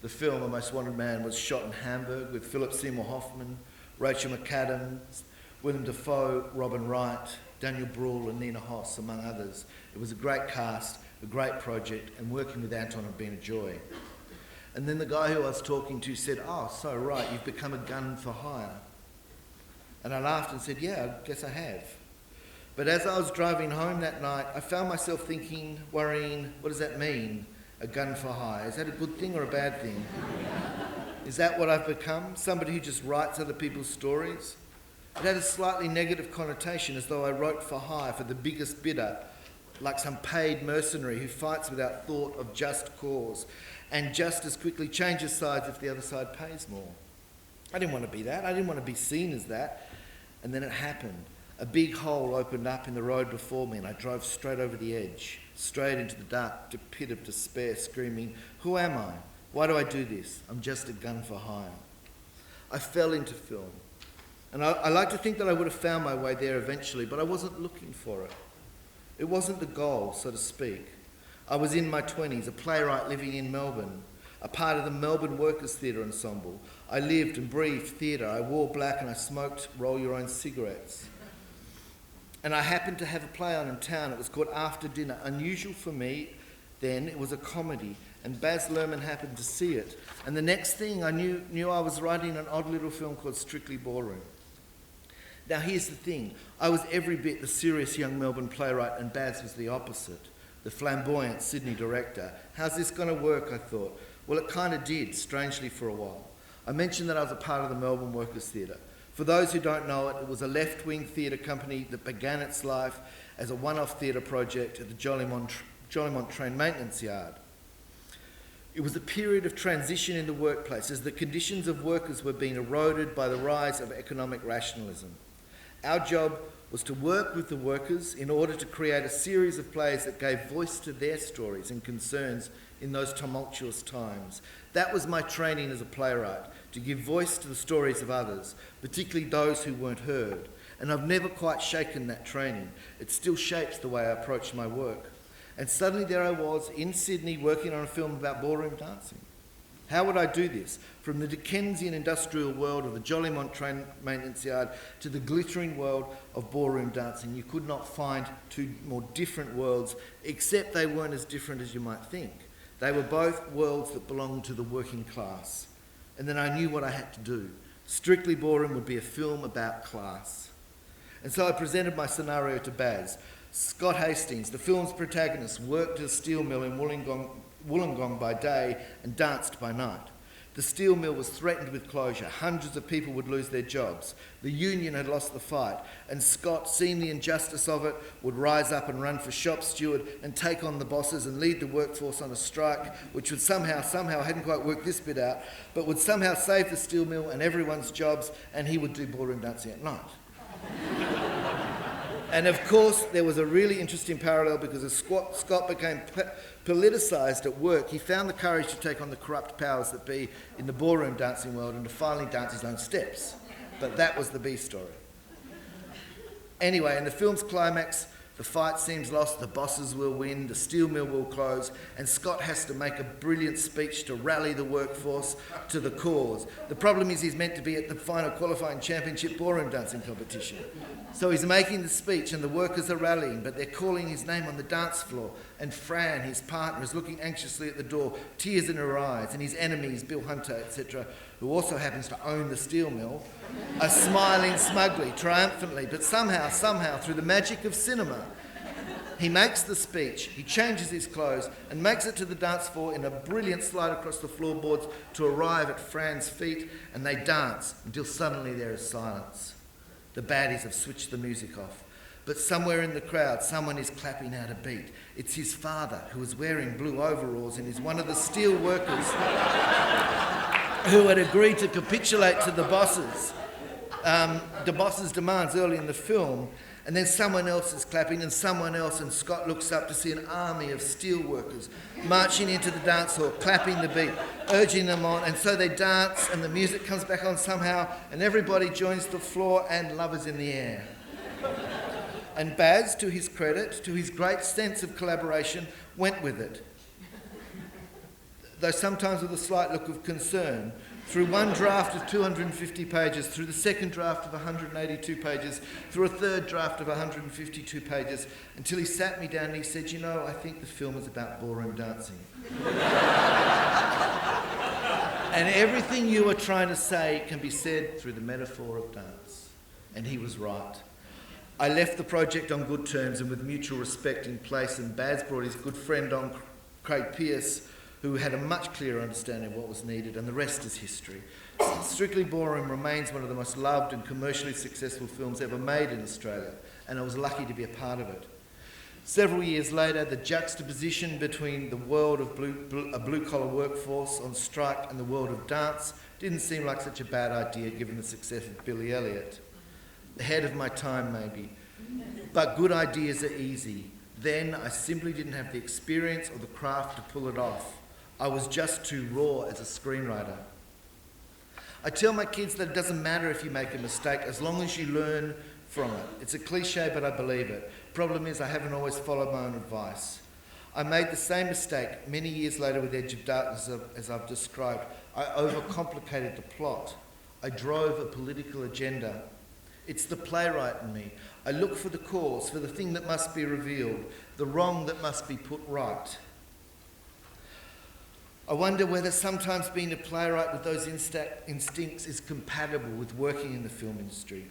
The film, A Most Wanted Man, was shot in Hamburg with Philip Seymour Hoffman, Rachel McAdams, Willem Dafoe, Robin Wright, Daniel Bruhl and Nina Hoss, among others. It was a great cast, a great project, and working with Anton had been a joy. And then the guy who I was talking to said, "Oh, so right, you've become a gun for hire." And I laughed and said, "Yeah, I guess I have." But as I was driving home that night, I found myself thinking, worrying, what does that mean, a gun for hire? Is that a good thing or a bad thing? Is that what I've become? Somebody who just writes other people's stories? It had a slightly negative connotation, as though I wrote for hire for the biggest bidder, like some paid mercenary who fights without thought of just cause and just as quickly changes sides if the other side pays more. I didn't want to be that. I didn't want to be seen as that. And then it happened. A big hole opened up in the road before me, and I drove straight over the edge, straight into the dark pit of despair, screaming, "Who am I? Why do I do this? I'm just a gun for hire." I fell into film. And I like to think that I would have found my way there eventually, but I wasn't looking for it. It wasn't the goal, so to speak. I was in my 20s, a playwright living in Melbourne, a part of the Melbourne Workers' Theatre Ensemble. I lived and breathed theatre. I wore black and I smoked roll-your-own cigarettes. And I happened to have a play on in town. It was called After Dinner. Unusual for me then, it was a comedy, and Baz Lurhmann happened to see it. And the next thing I knew I was writing an odd little film called Strictly Ballroom. Now here's the thing, I was every bit the serious young Melbourne playwright, and Baz was the opposite, the flamboyant Sydney director. How's this going to work, I thought. Well, it kind of did, strangely, for a while. I mentioned that I was a part of the Melbourne Workers' Theatre. For those who don't know it, it was a left-wing theatre company that began its life as a one-off theatre project at the Jolimont Train Maintenance Yard. It was a period of transition in the workplace as the conditions of workers were being eroded by the rise of economic rationalism. Our job was to work with the workers in order to create a series of plays that gave voice to their stories and concerns in those tumultuous times. That was my training as a playwright, to give voice to the stories of others, particularly those who weren't heard. And I've never quite shaken that training. It still shapes the way I approach my work. And suddenly there I was in Sydney working on a film about ballroom dancing. How would I do this? From the Dickensian industrial world of the Jolimont Train Maintenance Yard to the glittering world of ballroom dancing, you could not find two more different worlds, except they weren't as different as you might think. They were both worlds that belonged to the working class. And then I knew what I had to do. Strictly Ballroom would be a film about class. And so I presented my scenario to Baz. Scott Hastings, the film's protagonist, worked at a steel mill in Wollongong by day and danced by night. The steel mill was threatened with closure. Hundreds of people would lose their jobs. The union had lost the fight, and Scott, seeing the injustice of it, would rise up and run for shop steward and take on the bosses and lead the workforce on a strike, which would somehow, hadn't quite worked this bit out, but would somehow save the steel mill and everyone's jobs, and he would do ballroom dancing at night. And of course, there was a really interesting parallel, because as Scott became politicised at work, he found the courage to take on the corrupt powers that be in the ballroom dancing world and to finally dance his own steps. But that was the B story. Anyway, in the film's climax, the fight seems lost, the bosses will win, the steel mill will close, and Scott has to make a brilliant speech to rally the workforce to the cause. The problem is he's meant to be at the final qualifying championship ballroom dancing competition. So he's making the speech and the workers are rallying, but they're calling his name on the dance floor. And Fran, his partner, is looking anxiously at the door, tears in her eyes, and his enemies, Bill Hunter, etc., who also happens to own the steel mill, are smiling smugly, triumphantly. But somehow, through the magic of cinema, he makes the speech, he changes his clothes, and makes it to the dance floor in a brilliant slide across the floorboards to arrive at Fran's feet, and they dance until suddenly there is silence. The baddies have switched the music off. But somewhere in the crowd, someone is clapping out a beat. It's his father, who is wearing blue overalls and is one of the steel workers who had agreed to capitulate to the bosses' demands early in the film. And then someone else is clapping, and someone else, and Scott looks up to see an army of steel workers marching into the dance hall, clapping the beat, urging them on, and so they dance, and the music comes back on somehow, and everybody joins the floor, and love is in the air. And Baz, to his credit, to his great sense of collaboration, went with it, though sometimes with a slight look of concern, through one draft of 250 pages, through the second draft of 182 pages, through a third draft of 152 pages, until he sat me down and he said, "You know, I think the film is about ballroom dancing." And everything you were trying to say can be said through the metaphor of dance. And he was right. I left the project on good terms and with mutual respect in place, and Baz brought his good friend on, Craig Pearce, who had a much clearer understanding of what was needed, and the rest is history. Strictly Ballroom remains one of the most loved and commercially successful films ever made in Australia, and I was lucky to be a part of it. Several years later, the juxtaposition between the world of a blue-collar workforce on strike and the world of dance didn't seem like such a bad idea given the success of Billy Elliot. Ahead of my time, maybe. But good ideas are easy. Then I simply didn't have the experience or the craft to pull it off. I was just too raw as a screenwriter. I tell my kids that it doesn't matter if you make a mistake as long as you learn from it. It's a cliche, but I believe it. Problem is, I haven't always followed my own advice. I made the same mistake many years later with Edge of Darkness, as I've described. I overcomplicated the plot. I drove a political agenda. It's the playwright in me. I look for the cause, for the thing that must be revealed, the wrong that must be put right. I wonder whether sometimes being a playwright with those instincts is compatible with working in the film industry.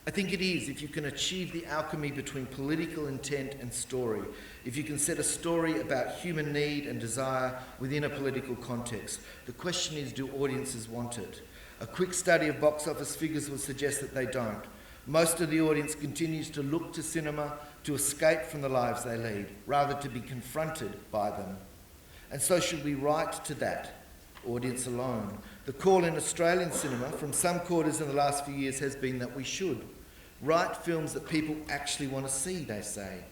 I think it is if you can achieve the alchemy between political intent and story, if you can set a story about human need and desire within a political context. The question is, do audiences want it? A quick study of box office figures will suggest that they don't. Most of the audience continues to look to cinema to escape from the lives they lead, rather to be confronted by them. And so should we write to that audience alone? The call in Australian cinema from some quarters in the last few years has been that we should write films that people actually want to see, they say.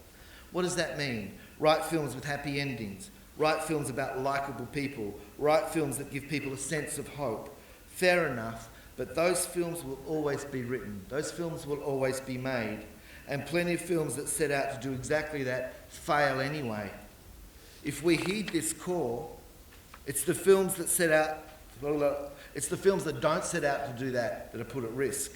What does that mean? Write films with happy endings. Write films about likeable people. Write films that give people a sense of hope. Fair enough, but those films will always be written. Those films will always be made. And plenty of films that set out to do exactly that fail anyway. If we heed this call, it's the films that don't set out to do that are put at risk.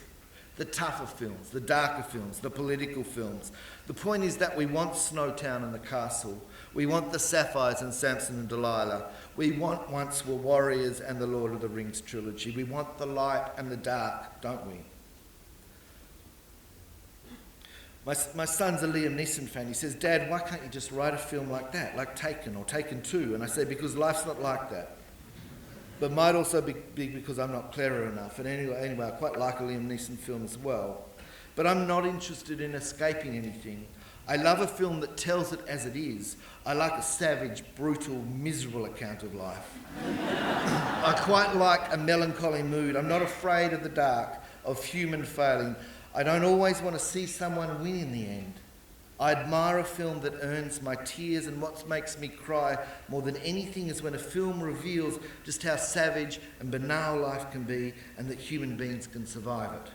The tougher films, the darker films, the political films. The point is that we want Snowtown and the Castle. We want the Sapphires and Samson and Delilah. We want Once Were Warriors and the Lord of the Rings trilogy. We want the light and the dark, don't we? My son's a Liam Neeson fan. He says, "Dad, why can't you just write a film like that, like Taken or Taken 2?" And I say, because life's not like that. but might also be because I'm not clever enough. And anyway, I quite like a Liam Neeson film as well. But I'm not interested in escaping anything. I love a film that tells it as it is. I like a savage, brutal, miserable account of life. I quite like a melancholy mood. I'm not afraid of the dark, of human failing. I don't always want to see someone win in the end. I admire a film that earns my tears, and what makes me cry more than anything is when a film reveals just how savage and banal life can be and that human beings can survive it.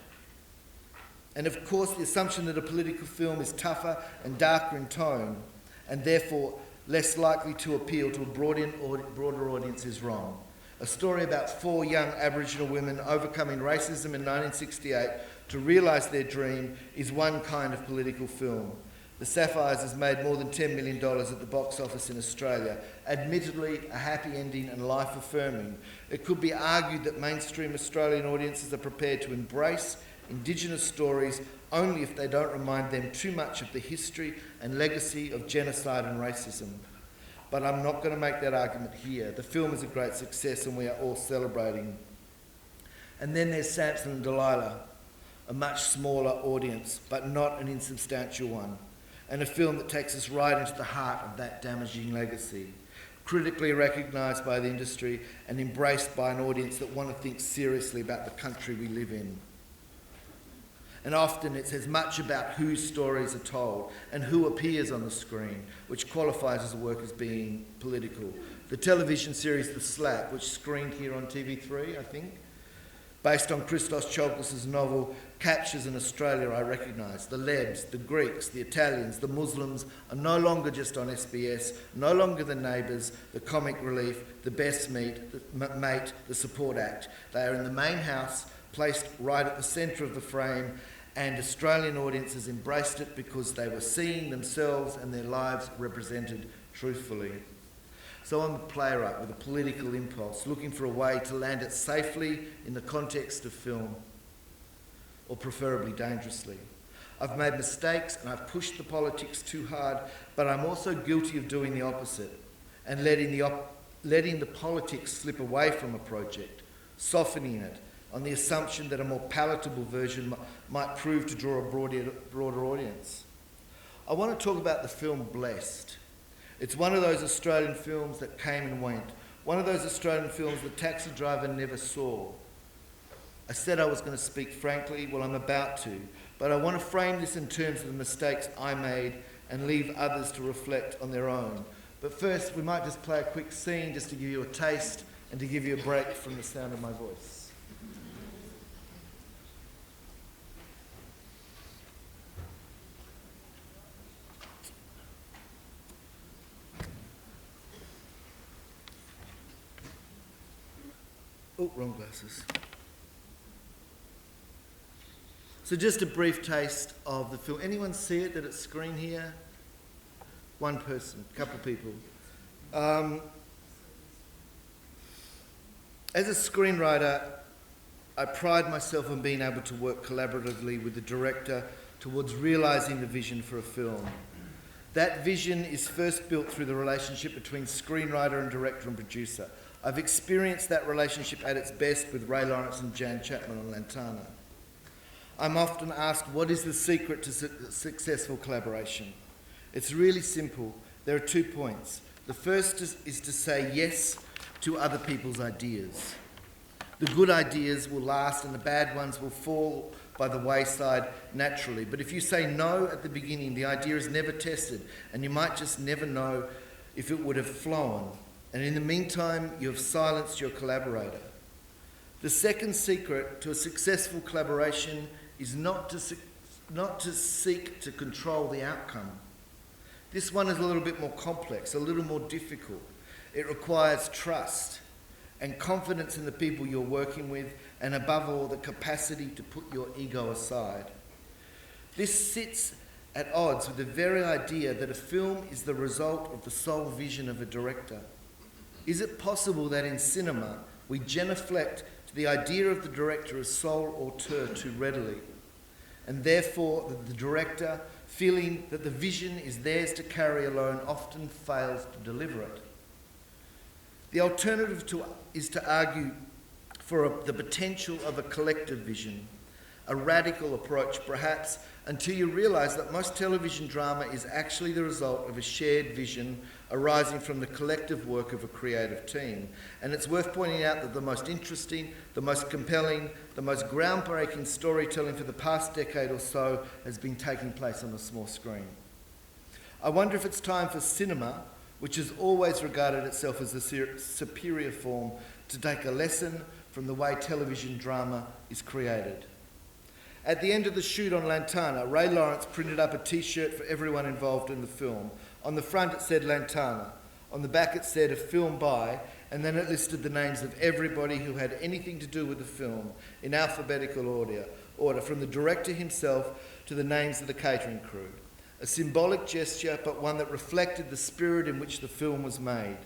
And of course, the assumption that a political film is tougher and darker in tone and therefore less likely to appeal to a broader audience is wrong. A story about 4 young Aboriginal women overcoming racism in 1968 to realise their dream is one kind of political film. The Sapphires has made more than $10 million at the box office in Australia. Admittedly, a happy ending and life-affirming. It could be argued that mainstream Australian audiences are prepared to embrace Indigenous stories only if they don't remind them too much of the history and legacy of genocide and racism. But I'm not going to make that argument here. The film is a great success and we are all celebrating. And then there's Samson and Delilah, a much smaller audience, but not an insubstantial one, and a film that takes us right into the heart of that damaging legacy, critically recognised by the industry and embraced by an audience that want to think seriously about the country we live in. And often it's as much about whose stories are told and who appears on the screen, which qualifies as a work as being political. The television series The Slap, which screened here on TV3, I think, based on Christos Tsiolkas' novel, captures an Australia I recognise. The Lebs, the Greeks, the Italians, the Muslims are no longer just on SBS, no longer the neighbours, the comic relief, the best mate, the support act. They are in the main house, placed right at the centre of the frame, and Australian audiences embraced it because they were seeing themselves and their lives represented truthfully. So I'm a playwright with a political impulse, looking for a way to land it safely in the context of film, or preferably dangerously. I've made mistakes and I've pushed the politics too hard, but I'm also guilty of doing the opposite and letting the politics slip away from a project, softening it, on the assumption that a more palatable version might prove to draw a broader audience. I want to talk about the film Blessed. It's one of those Australian films that came and went, one of those Australian films the taxi driver never saw. I said I was going to speak frankly, well, I'm about to, but I want to frame this in terms of the mistakes I made and leave others to reflect on their own. But first, we might just play a quick scene just to give you a taste and to give you a break from the sound of my voice. Oh, wrong glasses. So just a brief taste of the film. Anyone see it, that it's screened here? One person, a couple of people. As a screenwriter, I pride myself on being able to work collaboratively with the director towards realising the vision for a film. That vision is first built through the relationship between screenwriter and director and producer. I've experienced that relationship at its best with Ray Lawrence and Jan Chapman on Lantana. I'm often asked, what is the secret to successful collaboration? It's really simple. There are 2 points. The first is to say yes to other people's ideas. The good ideas will last and the bad ones will fall by the wayside naturally. But if you say no at the beginning, the idea is never tested and you might just never know if it would have flown. And in the meantime, you have silenced your collaborator. The second secret to a successful collaboration is not to seek to control the outcome. This one is a little bit more complex, a little more difficult. It requires trust and confidence in the people you're working with, and above all, the capacity to put your ego aside. This sits at odds with the very idea that a film is the result of the sole vision of a director. Is it possible that in cinema we genuflect to the idea of the director as sole auteur too readily, and therefore the director, feeling that the vision is theirs to carry alone, often fails to deliver it? The alternative is to argue for the potential of a collective vision, a radical approach perhaps, until you realise that most television drama is actually the result of a shared vision arising from the collective work of a creative team. And it's worth pointing out that the most interesting, the most compelling, the most groundbreaking storytelling for the past decade or so has been taking place on the small screen. I wonder if it's time for cinema, which has always regarded itself as a superior form, to take a lesson from the way television drama is created. At the end of the shoot on Lantana, Ray Lawrence printed up a t-shirt for everyone involved in the film. On the front it said Lantana, on the back it said a film by, and then it listed the names of everybody who had anything to do with the film in alphabetical order, from the director himself to the names of the catering crew. A symbolic gesture, but one that reflected the spirit in which the film was made.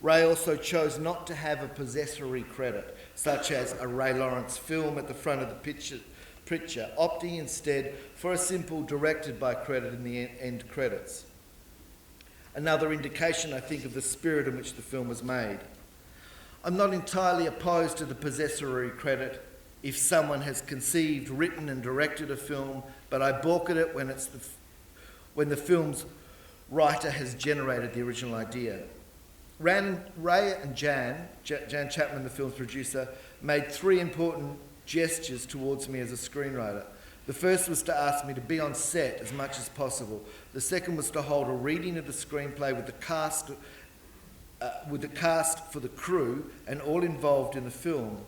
Ray also chose not to have a possessory credit, such as a Ray Lawrence film at the front of the picture, opting instead for a simple directed by credit in the end credits. Another indication, I think, of the spirit in which the film was made. I'm not entirely opposed to the possessory credit if someone has conceived, written and directed a film, but I balk at it when the film's writer has generated the original idea. Ray and Jan Chapman, the film's producer, made three important gestures towards me as a screenwriter. The first was to ask me to be on set as much as possible. The second was to hold a reading of the screenplay with the cast for the crew and all involved in the film.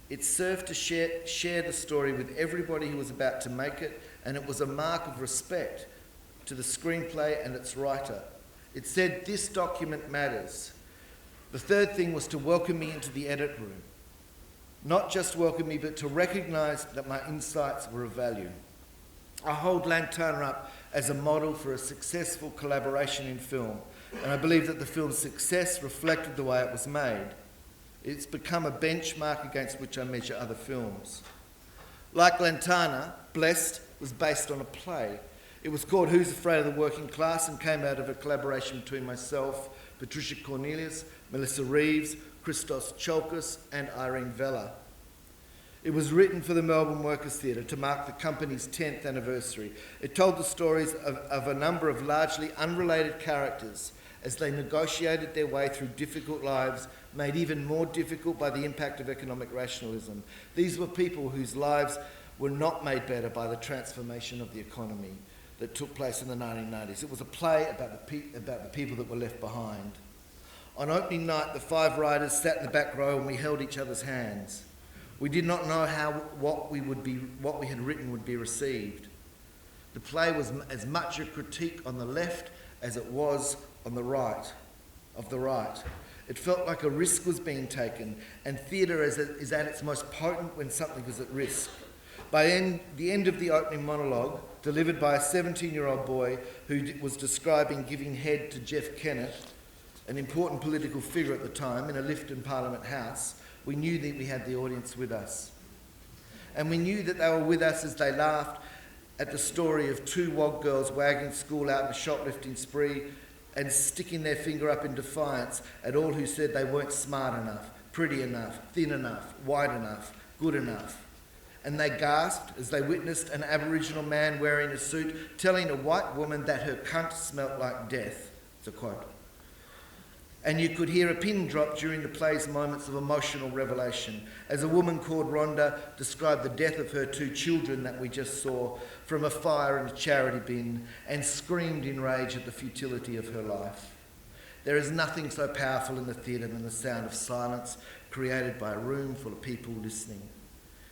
It served to share the story with everybody who was about to make it, and it was a mark of respect to the screenplay and its writer. It said, "This document matters." The third thing was to welcome me into the edit room. Not just welcome me, but to recognise that my insights were of value. I hold Lantana up as a model for a successful collaboration in film, and I believe that the film's success reflected the way it was made. It's become a benchmark against which I measure other films. Like Lantana, Blessed was based on a play. It was called Who's Afraid of the Working Class and came out of a collaboration between myself, Patricia Cornelius, Melissa Reeves, Christos Chalkis and Irene Vella. It was written for the Melbourne Workers Theatre to mark the company's 10th anniversary. It told the stories of a number of largely unrelated characters as they negotiated their way through difficult lives, made even more difficult by the impact of economic rationalism. These were people whose lives were not made better by the transformation of the economy that took place in the 1990s. It was a play about the people that were left behind. On opening night, the five writers sat in the back row and we held each other's hands. We did not know how what we had written would be received. The play was as much a critique on the left as it was on the right, of the right. It felt like a risk was being taken, and theatre is at its most potent when something is at risk. By the end of the opening monologue, delivered by a 17-year-old boy who was describing giving head to Jeff Kennett, an important political figure at the time, in a lift in Parliament House, we knew that we had the audience with us. And we knew that they were with us as they laughed at the story of two WOG girls wagging school out in a shoplifting spree and sticking their finger up in defiance at all who said they weren't smart enough, pretty enough, thin enough, white enough, good enough. And they gasped as they witnessed an Aboriginal man wearing a suit telling a white woman that her cunt smelt like death. It's a quote. And you could hear a pin drop during the play's moments of emotional revelation as a woman called Rhonda described the death of her two children that we just saw from a fire in a charity bin and screamed in rage at the futility of her life. There is nothing so powerful in the theatre than the sound of silence created by a room full of people listening.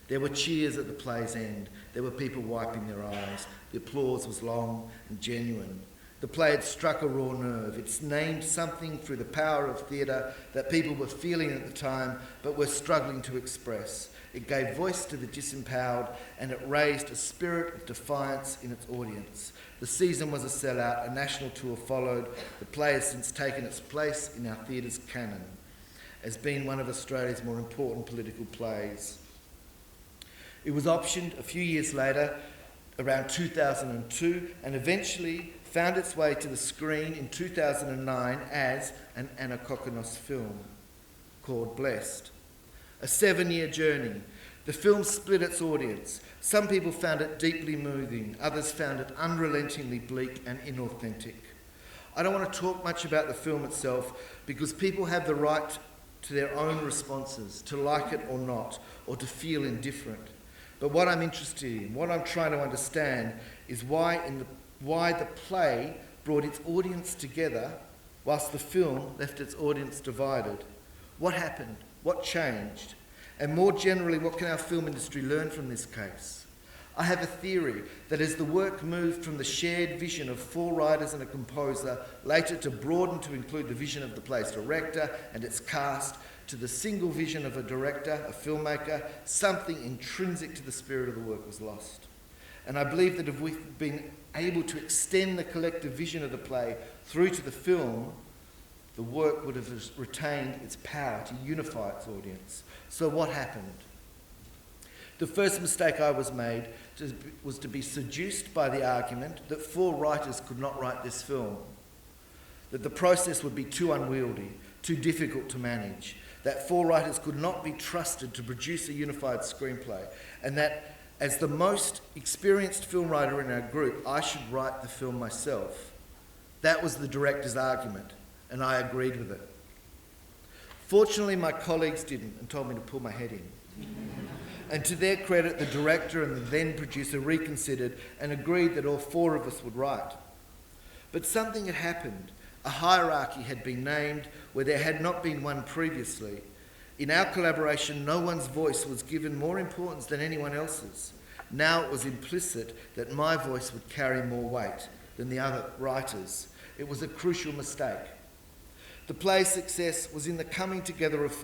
There were cheers at the play's end. There were people wiping their eyes. The applause was long and genuine. The play had struck a raw nerve. It's named something through the power of theatre that people were feeling at the time but were struggling to express. It gave voice to the disempowered and it raised a spirit of defiance in its audience. The season was a sellout. A national tour followed. The play has since taken its place in our theatre's canon as being one of Australia's more important political plays. It was optioned a few years later, around 2002, and eventually found its way to the screen in 2009 as an Anna Kokkinos film called Blessed. A 7-year journey. The film split its audience. Some people found it deeply moving, others found it unrelentingly bleak and inauthentic. I don't want to talk much about the film itself because people have the right to their own responses, to like it or not, or to feel indifferent. But what I'm interested in, what I'm trying to understand, is why the play brought its audience together whilst the film left its audience divided. What happened? What changed? And more generally, what can our film industry learn from this case? I have a theory that as the work moved from the shared vision of 4 writers and a composer, later to broaden to include the vision of the play's director and its cast, to the single vision of a director, a filmmaker, something intrinsic to the spirit of the work was lost. And I believe that if we've been able to extend the collective vision of the play through to the film, the work would have retained its power to unify its audience. So what happened? The first mistake I was made was to be seduced by the argument that 4 writers could not write this film, that the process would be too unwieldy, too difficult to manage, that 4 writers could not be trusted to produce a unified screenplay, and that as the most experienced film writer in our group, I should write the film myself. That was the director's argument, and I agreed with it. Fortunately, my colleagues didn't and told me to pull my head in. And to their credit, the director and the then producer reconsidered and agreed that all 4 of us would write. But something had happened. A hierarchy had been named where there had not been one previously. In our collaboration, no one's voice was given more importance than anyone else's. Now it was implicit that my voice would carry more weight than the other writers. It was a crucial mistake. The play's success was in the coming together of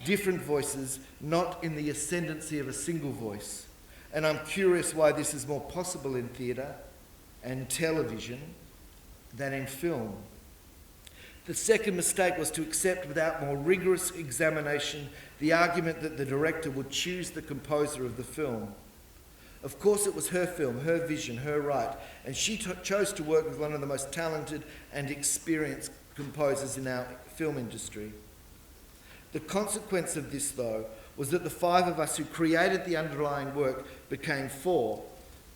different voices, not in the ascendancy of a single voice. And I'm curious why this is more possible in theatre and television than in film. The second mistake was to accept without more rigorous examination the argument that the director would choose the composer of the film. Of course it was her film, her vision, her right, and she chose to work with one of the most talented and experienced composers in our film industry. The consequence of this, though, was that the 5 of us who created the underlying work became 4.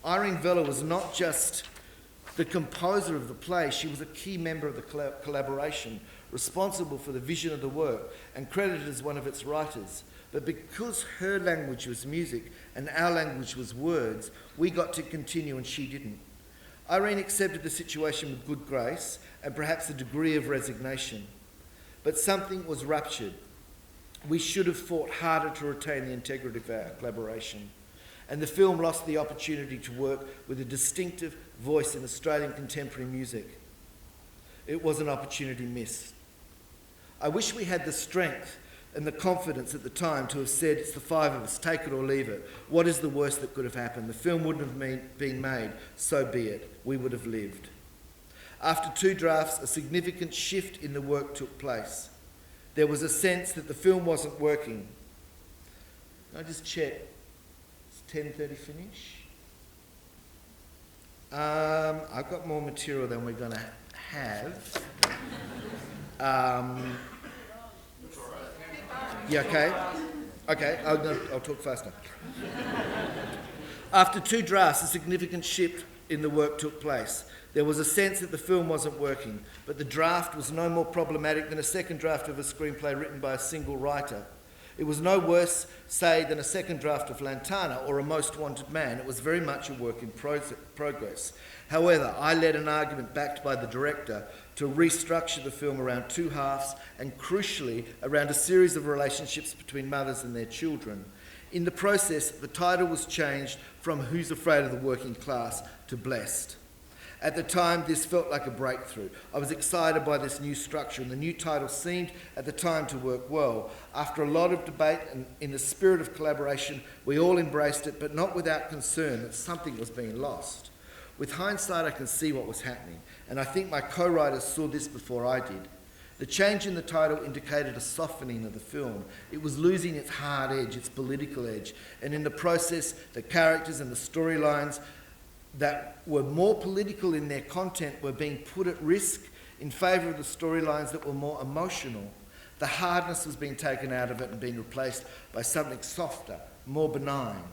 Irene Vella was not just the composer of the play, she was a key member of the collaboration, responsible for the vision of the work and credited as one of its writers. But because her language was music and our language was words, we got to continue and she didn't. Irene accepted the situation with good grace and perhaps a degree of resignation. But something was ruptured. We should have fought harder to retain the integrity of our collaboration. And the film lost the opportunity to work with a distinctive voice in Australian contemporary music. It was an opportunity missed. I wish we had the strength and the confidence at the time to have said, it's the 5 of us, take it or leave it. What is the worst that could have happened? The film wouldn't have been made, so be it. We would have lived. After 2 drafts, a significant shift in the work took place. There was a sense that the film wasn't working. Can I just check? It's 10:30 finish. I've got more material than we're going to have. Yeah, okay. Okay, I'll talk faster. After 2 drafts, a significant shift in the work took place. There was a sense that the film wasn't working, but the draft was no more problematic than a second draft of a screenplay written by a single writer. It was no worse, say, than a second draft of Lantana or A Most Wanted Man. It was very much a work in progress. However, I led an argument backed by the director to restructure the film around 2 halves and, crucially, around a series of relationships between mothers and their children. In the process, the title was changed from Who's Afraid of the Working Class to Blessed. At the time, this felt like a breakthrough. I was excited by this new structure, and the new title seemed, at the time, to work well. After a lot of debate and in the spirit of collaboration, we all embraced it, but not without concern that something was being lost. With hindsight, I can see what was happening, and I think my co-writers saw this before I did. The change in the title indicated a softening of the film. It was losing its hard edge, its political edge, and in the process, the characters and the storylines that were more political in their content were being put at risk in favour of the storylines that were more emotional. The hardness was being taken out of it and being replaced by something softer, more benign.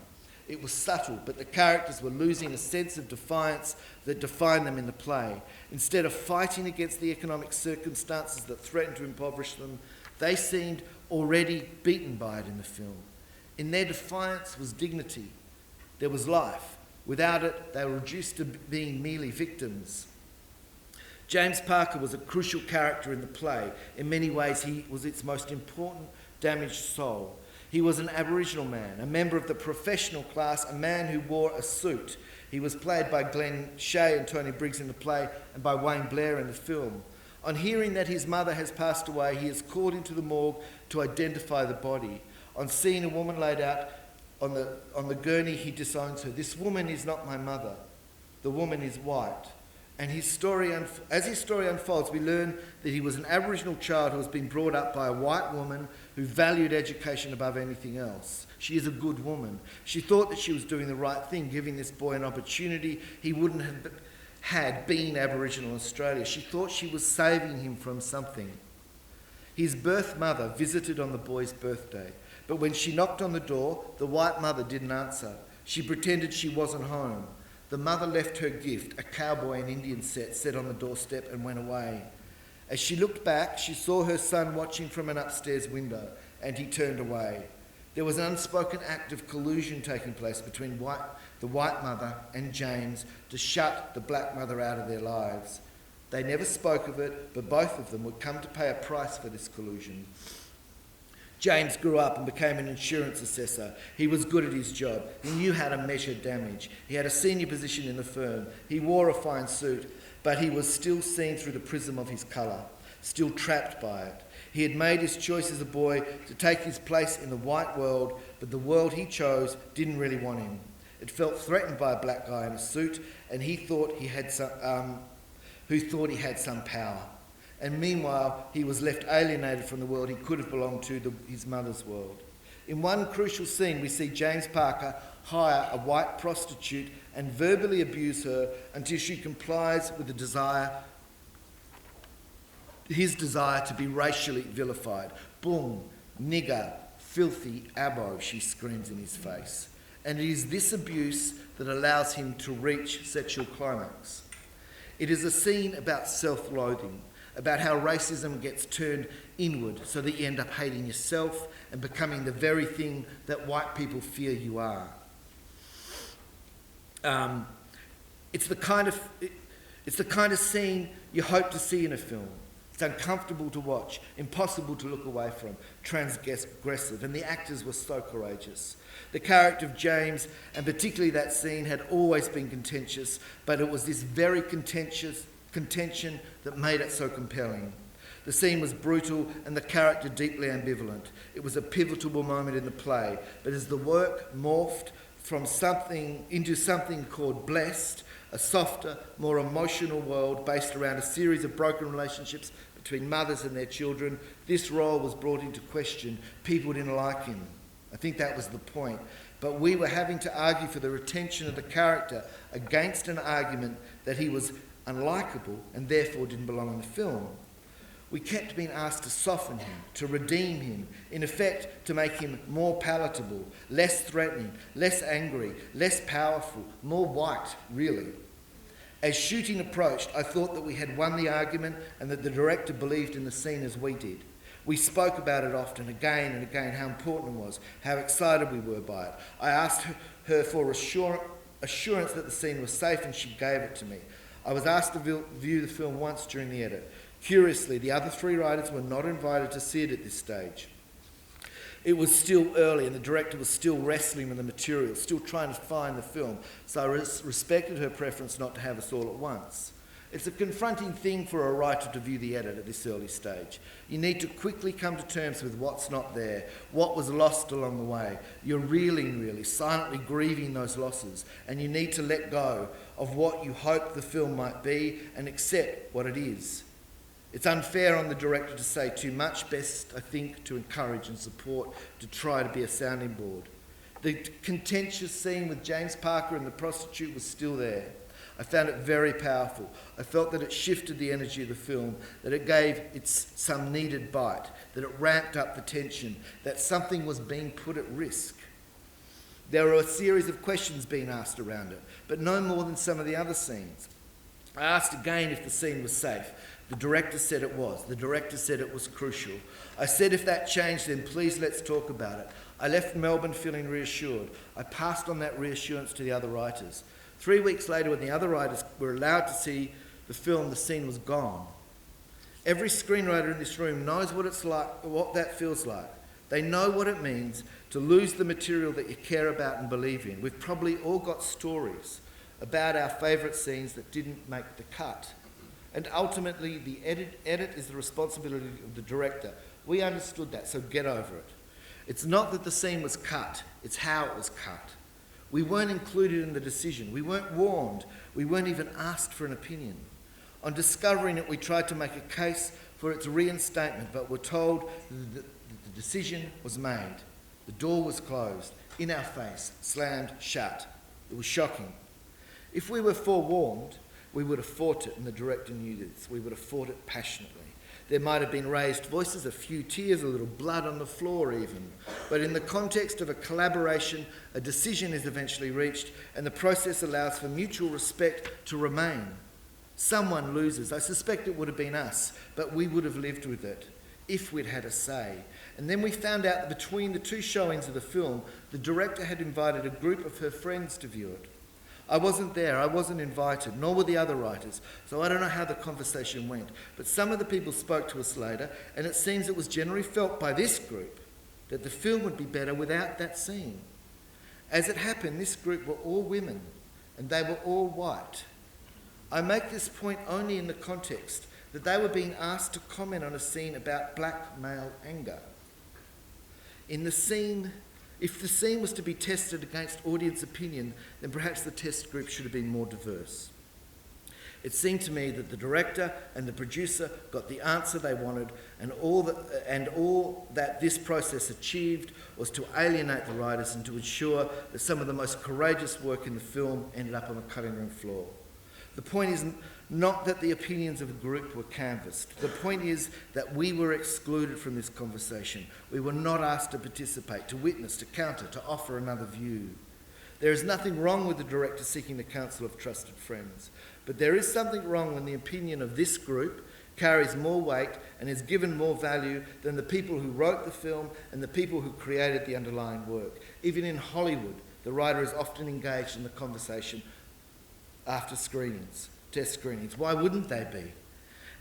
It was subtle, but the characters were losing a sense of defiance that defined them in the play. Instead of fighting against the economic circumstances that threatened to impoverish them, they seemed already beaten by it in the film. In their defiance was dignity. There was life. Without it, they were reduced to being merely victims. James Parker was a crucial character in the play. In many ways, he was its most important damaged soul. He was an Aboriginal man, a member of the professional class, a man who wore a suit. He was played by Glenn Shea and Tony Briggs in the play and by Wayne Blair in the film. On hearing that his mother has passed away, he is called into the morgue to identify the body. On seeing a woman laid out on the gurney, he disowns her. This woman is not my mother. The woman is white. And as his story unfolds, we learn that he was an Aboriginal child who has been brought up by a white woman who valued education above anything else. She is a good woman. She thought that she was doing the right thing, giving this boy an opportunity he wouldn't have had being Aboriginal in Australia. She thought she was saving him from something. His birth mother visited on the boy's birthday, but when she knocked on the door, the white mother didn't answer. She pretended she wasn't home. The mother left her gift, a cowboy and Indian set on the doorstep, and went away. As she looked back, she saw her son watching from an upstairs window, and he turned away. There was an unspoken act of collusion taking place between the white mother and James to shut the black mother out of their lives. They never spoke of it, but both of them would come to pay a price for this collusion. James grew up and became an insurance assessor. He was good at his job. He knew how to measure damage. He had a senior position in the firm. He wore a fine suit, but he was still seen through the prism of his colour, still trapped by it. He had made his choice as a boy to take his place in the white world, but the world he chose didn't really want him. It felt threatened by a black guy in a suit, and he thought he had some power. And meanwhile, he was left alienated from the world he could have belonged to, his mother's world. In one crucial scene, we see James Parker hire a white prostitute and verbally abuse her until she complies with his desire to be racially vilified. Boom, nigger, filthy abo, she screams in his face. And it is this abuse that allows him to reach sexual climax. It is a scene about self-loathing, about how racism gets turned inward so that you end up hating yourself and becoming the very thing that white people fear you are. It's the kind of scene you hope to see in a film. It's uncomfortable to watch, impossible to look away from, transgressive, and the actors were so courageous. The character of James, and particularly that scene, had always been contentious, but it was this very contention that made it so compelling. The scene was brutal and the character deeply ambivalent. It was a pivotal moment in the play, but as the work morphed into something called Blessed, a softer, more emotional world based around a series of broken relationships between mothers and their children, this role was brought into question. People didn't like him. I think that was the point. But we were having to argue for the retention of the character against an argument that he was unlikable and therefore didn't belong in the film. We kept being asked to soften him, to redeem him, in effect to make him more palatable, less threatening, less angry, less powerful, more white, really. As shooting approached, I thought that we had won the argument and that the director believed in the scene as we did. We spoke about it often, again and again, how important it was, how excited we were by it. I asked her for assurance that the scene was safe, and she gave it to me. I was asked to view the film once during the edit. Curiously, the other three writers were not invited to see it at this stage. It was still early and the director was still wrestling with the material, still trying to find the film, so I respected her preference not to have us all at once. It's a confronting thing for a writer to view the edit at this early stage. You need to quickly come to terms with what's not there, what was lost along the way. You're reeling, really, silently grieving those losses, and you need to let go of what you hope the film might be and accept what it is. It's unfair on the director to say too much, best, I think, to encourage and support, to try to be a sounding board. The contentious scene with James Parker and the prostitute was still there. I found it very powerful. I felt that it shifted the energy of the film, that it gave it some needed bite, that it ramped up the tension, that something was being put at risk. There were a series of questions being asked around it, but no more than some of the other scenes. I asked again if the scene was safe. The director said it was. The director said it was crucial. I said if that changed, then please let's talk about it. I left Melbourne feeling reassured. I passed on that reassurance to the other writers. 3 weeks later, when the other writers were allowed to see the film, the scene was gone. Every screenwriter in this room knows what it's like, what that feels like. They know what it means to lose the material that you care about and believe in. We've probably all got stories about our favourite scenes that didn't make the cut. And ultimately, the edit is the responsibility of the director. We understood that, so get over it. It's not that the scene was cut, it's how it was cut. We weren't included in the decision. We weren't warned. We weren't even asked for an opinion. On discovering it, we tried to make a case for its reinstatement, but were told that the decision was made. The door was closed, in our face, slammed shut. It was shocking. If we were forewarned, we would have fought it, and the director knew this. We would have fought it passionately. There might have been raised voices, a few tears, a little blood on the floor even. But in the context of a collaboration, a decision is eventually reached, and the process allows for mutual respect to remain. Someone loses. I suspect it would have been us, but we would have lived with it if we'd had a say. And then we found out that between the two showings of the film, the director had invited a group of her friends to view it. I wasn't there, I wasn't invited, nor were the other writers, so I don't know how the conversation went. But some of the people spoke to us later, and it seems it was generally felt by this group that the film would be better without that scene. As it happened, this group were all women, and they were all white. I make this point only in the context that they were being asked to comment on a scene about black male anger. In the scene, if the scene was to be tested against audience opinion, then perhaps the test group should have been more diverse. It seemed to me that the director and the producer got the answer they wanted, and all that this process achieved was to alienate the writers and to ensure that some of the most courageous work in the film ended up on the cutting room floor. The point is not that the opinions of a group were canvassed. The point is that we were excluded from this conversation. We were not asked to participate, to witness, to counter, to offer another view. There is nothing wrong with the director seeking the counsel of trusted friends, but there is something wrong when the opinion of this group carries more weight and is given more value than the people who wrote the film and the people who created the underlying work. Even in Hollywood, the writer is often engaged in the conversation after screenings, test screenings. Why wouldn't they be?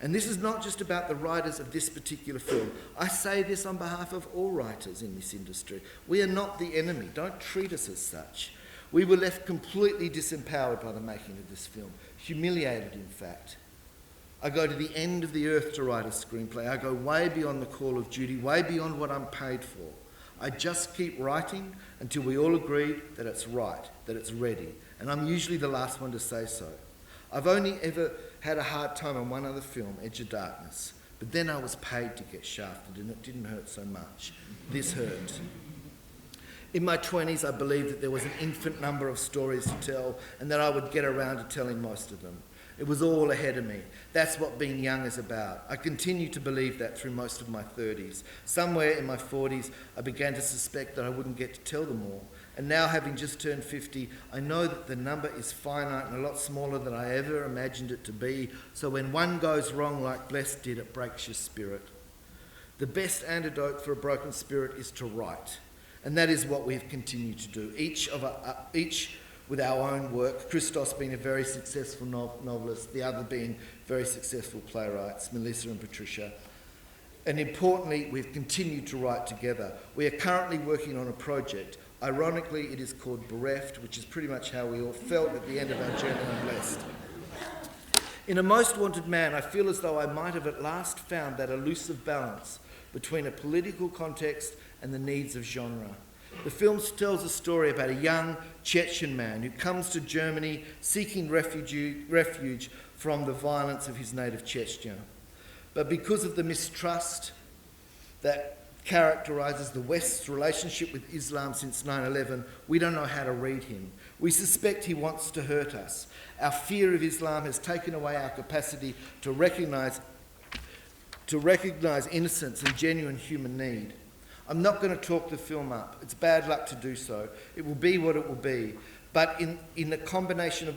And this is not just about the writers of this particular film. I say this on behalf of all writers in this industry. We are not the enemy. Don't treat us as such. We were left completely disempowered by the making of this film, humiliated in fact. I go to the end of the earth to write a screenplay. I go way beyond the call of duty, way beyond what I'm paid for. I just keep writing until we all agree that it's right, that it's ready. And I'm usually the last one to say so. I've only ever had a hard time on one other film, Edge of Darkness. But then I was paid to get shafted and it didn't hurt so much. This hurt. In my 20s, I believed that there was an infinite number of stories to tell and that I would get around to telling most of them. It was all ahead of me. That's what being young is about. I continue to believe that through most of my 30s. Somewhere in my 40s, I began to suspect that I wouldn't get to tell them all. And now, having just turned 50, I know that the number is finite and a lot smaller than I ever imagined it to be. So when one goes wrong like Blessed did, it breaks your spirit. The best antidote for a broken spirit is to write. And that is what we have continued to do, each with our own work, Christos being a very successful novelist, the other being very successful playwrights, Melissa and Patricia. And importantly, we've continued to write together. We are currently working on a project. Ironically, it is called Bereft, which is pretty much how we all felt at the end of our journey on Blessed. In A Most Wanted Man, I feel as though I might have at last found that elusive balance between a political context and the needs of genre. The film tells a story about a young Chechen man who comes to Germany seeking refuge from the violence of his native Chechnya. But because of the mistrust that characterises the West's relationship with Islam since 9/11, we don't know how to read him. We suspect he wants to hurt us. Our fear of Islam has taken away our capacity to recognise innocence and genuine human need. I'm not going to talk the film up. It's bad luck to do so. It will be what it will be. But in the combination of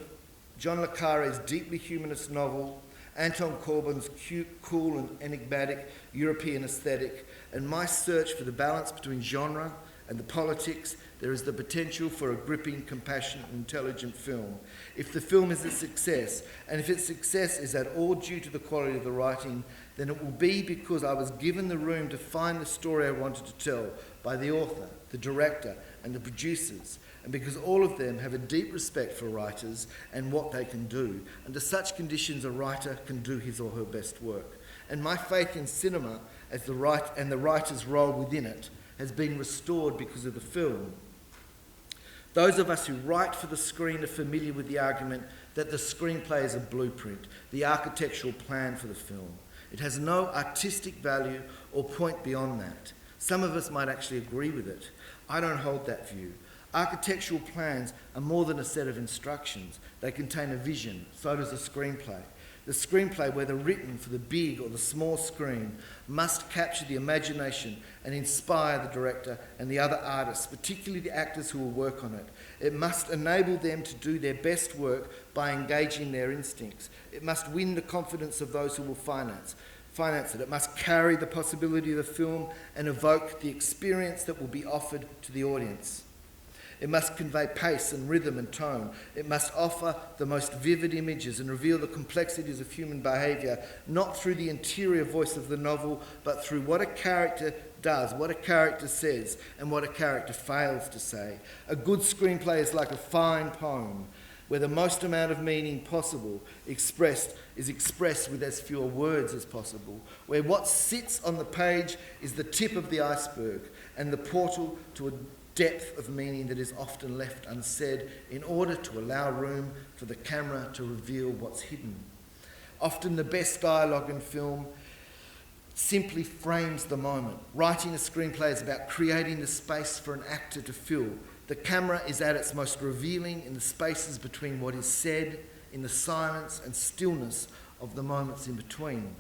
John le Carré's deeply humanist novel, Anton Corbijn's cute, cool and enigmatic European aesthetic, and my search for the balance between genre and the politics, there is the potential for a gripping, compassionate and intelligent film. If the film is a success, and if its success is at all due to the quality of the writing, then it will be because I was given the room to find the story I wanted to tell by the author, the director and the producers, and because all of them have a deep respect for writers and what they can do. Under such conditions, a writer can do his or her best work. And my faith in cinema as the writer's role within it has been restored because of the film. Those of us who write for the screen are familiar with the argument that the screenplay is a blueprint, the architectural plan for the film. It has no artistic value or point beyond that. Some of us might actually agree with it. I don't hold that view. Architectural plans are more than a set of instructions. They contain a vision. So does a screenplay. The screenplay, whether written for the big or the small screen, must capture the imagination and inspire the director and the other artists, particularly the actors who will work on it. It must enable them to do their best work by engaging their instincts. It must win the confidence of those who will finance it. It must carry the possibility of the film and evoke the experience that will be offered to the audience. It must convey pace and rhythm and tone. It must offer the most vivid images and reveal the complexities of human behaviour, not through the interior voice of the novel, but through what a character does, what a character says, and what a character fails to say. A good screenplay is like a fine poem, where the most amount of meaning possible is expressed with as fewer words as possible, where what sits on the page is the tip of the iceberg and the portal to a depth of meaning that is often left unsaid in order to allow room for the camera to reveal what's hidden. Often the best dialogue in film simply frames the moment. Writing a screenplay is about creating the space for an actor to fill. The camera is at its most revealing in the spaces between what is said, in the silence and stillness of the moments in between.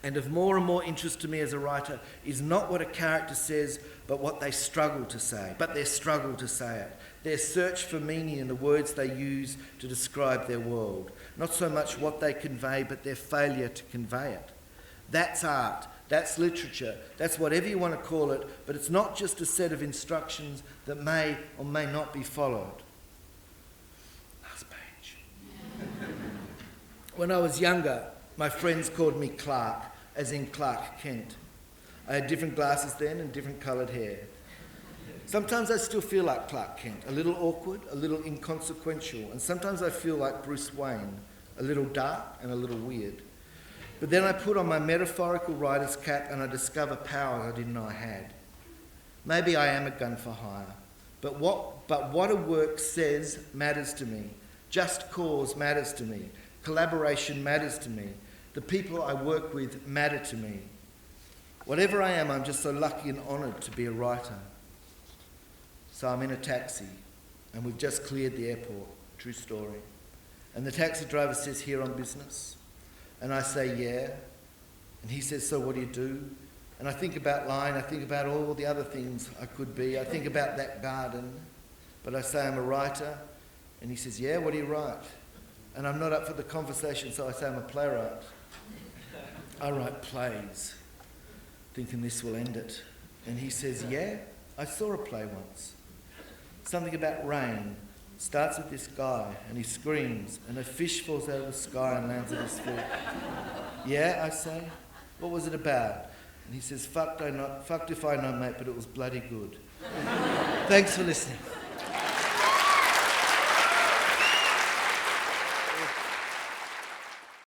And of more and more interest to me as a writer is not what a character says, but what they struggle to say, but their struggle to say it. Their search for meaning in the words they use to describe their world. Not so much what they convey, but their failure to convey it. That's art, that's literature, that's whatever you want to call it, but it's not just a set of instructions that may or may not be followed. Last page. When I was younger, my friends called me Clark, as in Clark Kent. I had different glasses then and different coloured hair. Sometimes I still feel like Clark Kent, a little awkward, a little inconsequential, and sometimes I feel like Bruce Wayne, a little dark and a little weird. But then I put on my metaphorical writer's cap and I discover powers I didn't know I had. Maybe I am a gun for hire, but what a work says matters to me. Just cause matters to me. Collaboration matters to me. The people I work with matter to me. Whatever I am, I'm just so lucky and honoured to be a writer. So I'm in a taxi, and we've just cleared the airport. True story. And the taxi driver says, "Here on business?" And I say, "Yeah." And he says, "So what do you do?" And I think about line, I think about all the other things I could be. I think about that garden. But I say, "I'm a writer." And he says, "Yeah, what do you write?" And I'm not up for the conversation, so I say, "I'm a playwright. I write plays," thinking this will end it. And he says, "Yeah, I saw a play once. Something about rain. Starts with this guy, and he screams, and a fish falls out of the sky and lands at his feet." "Yeah," I say. "What was it about?" And he says, fucked if I know, mate, but it was bloody good." Thanks for listening.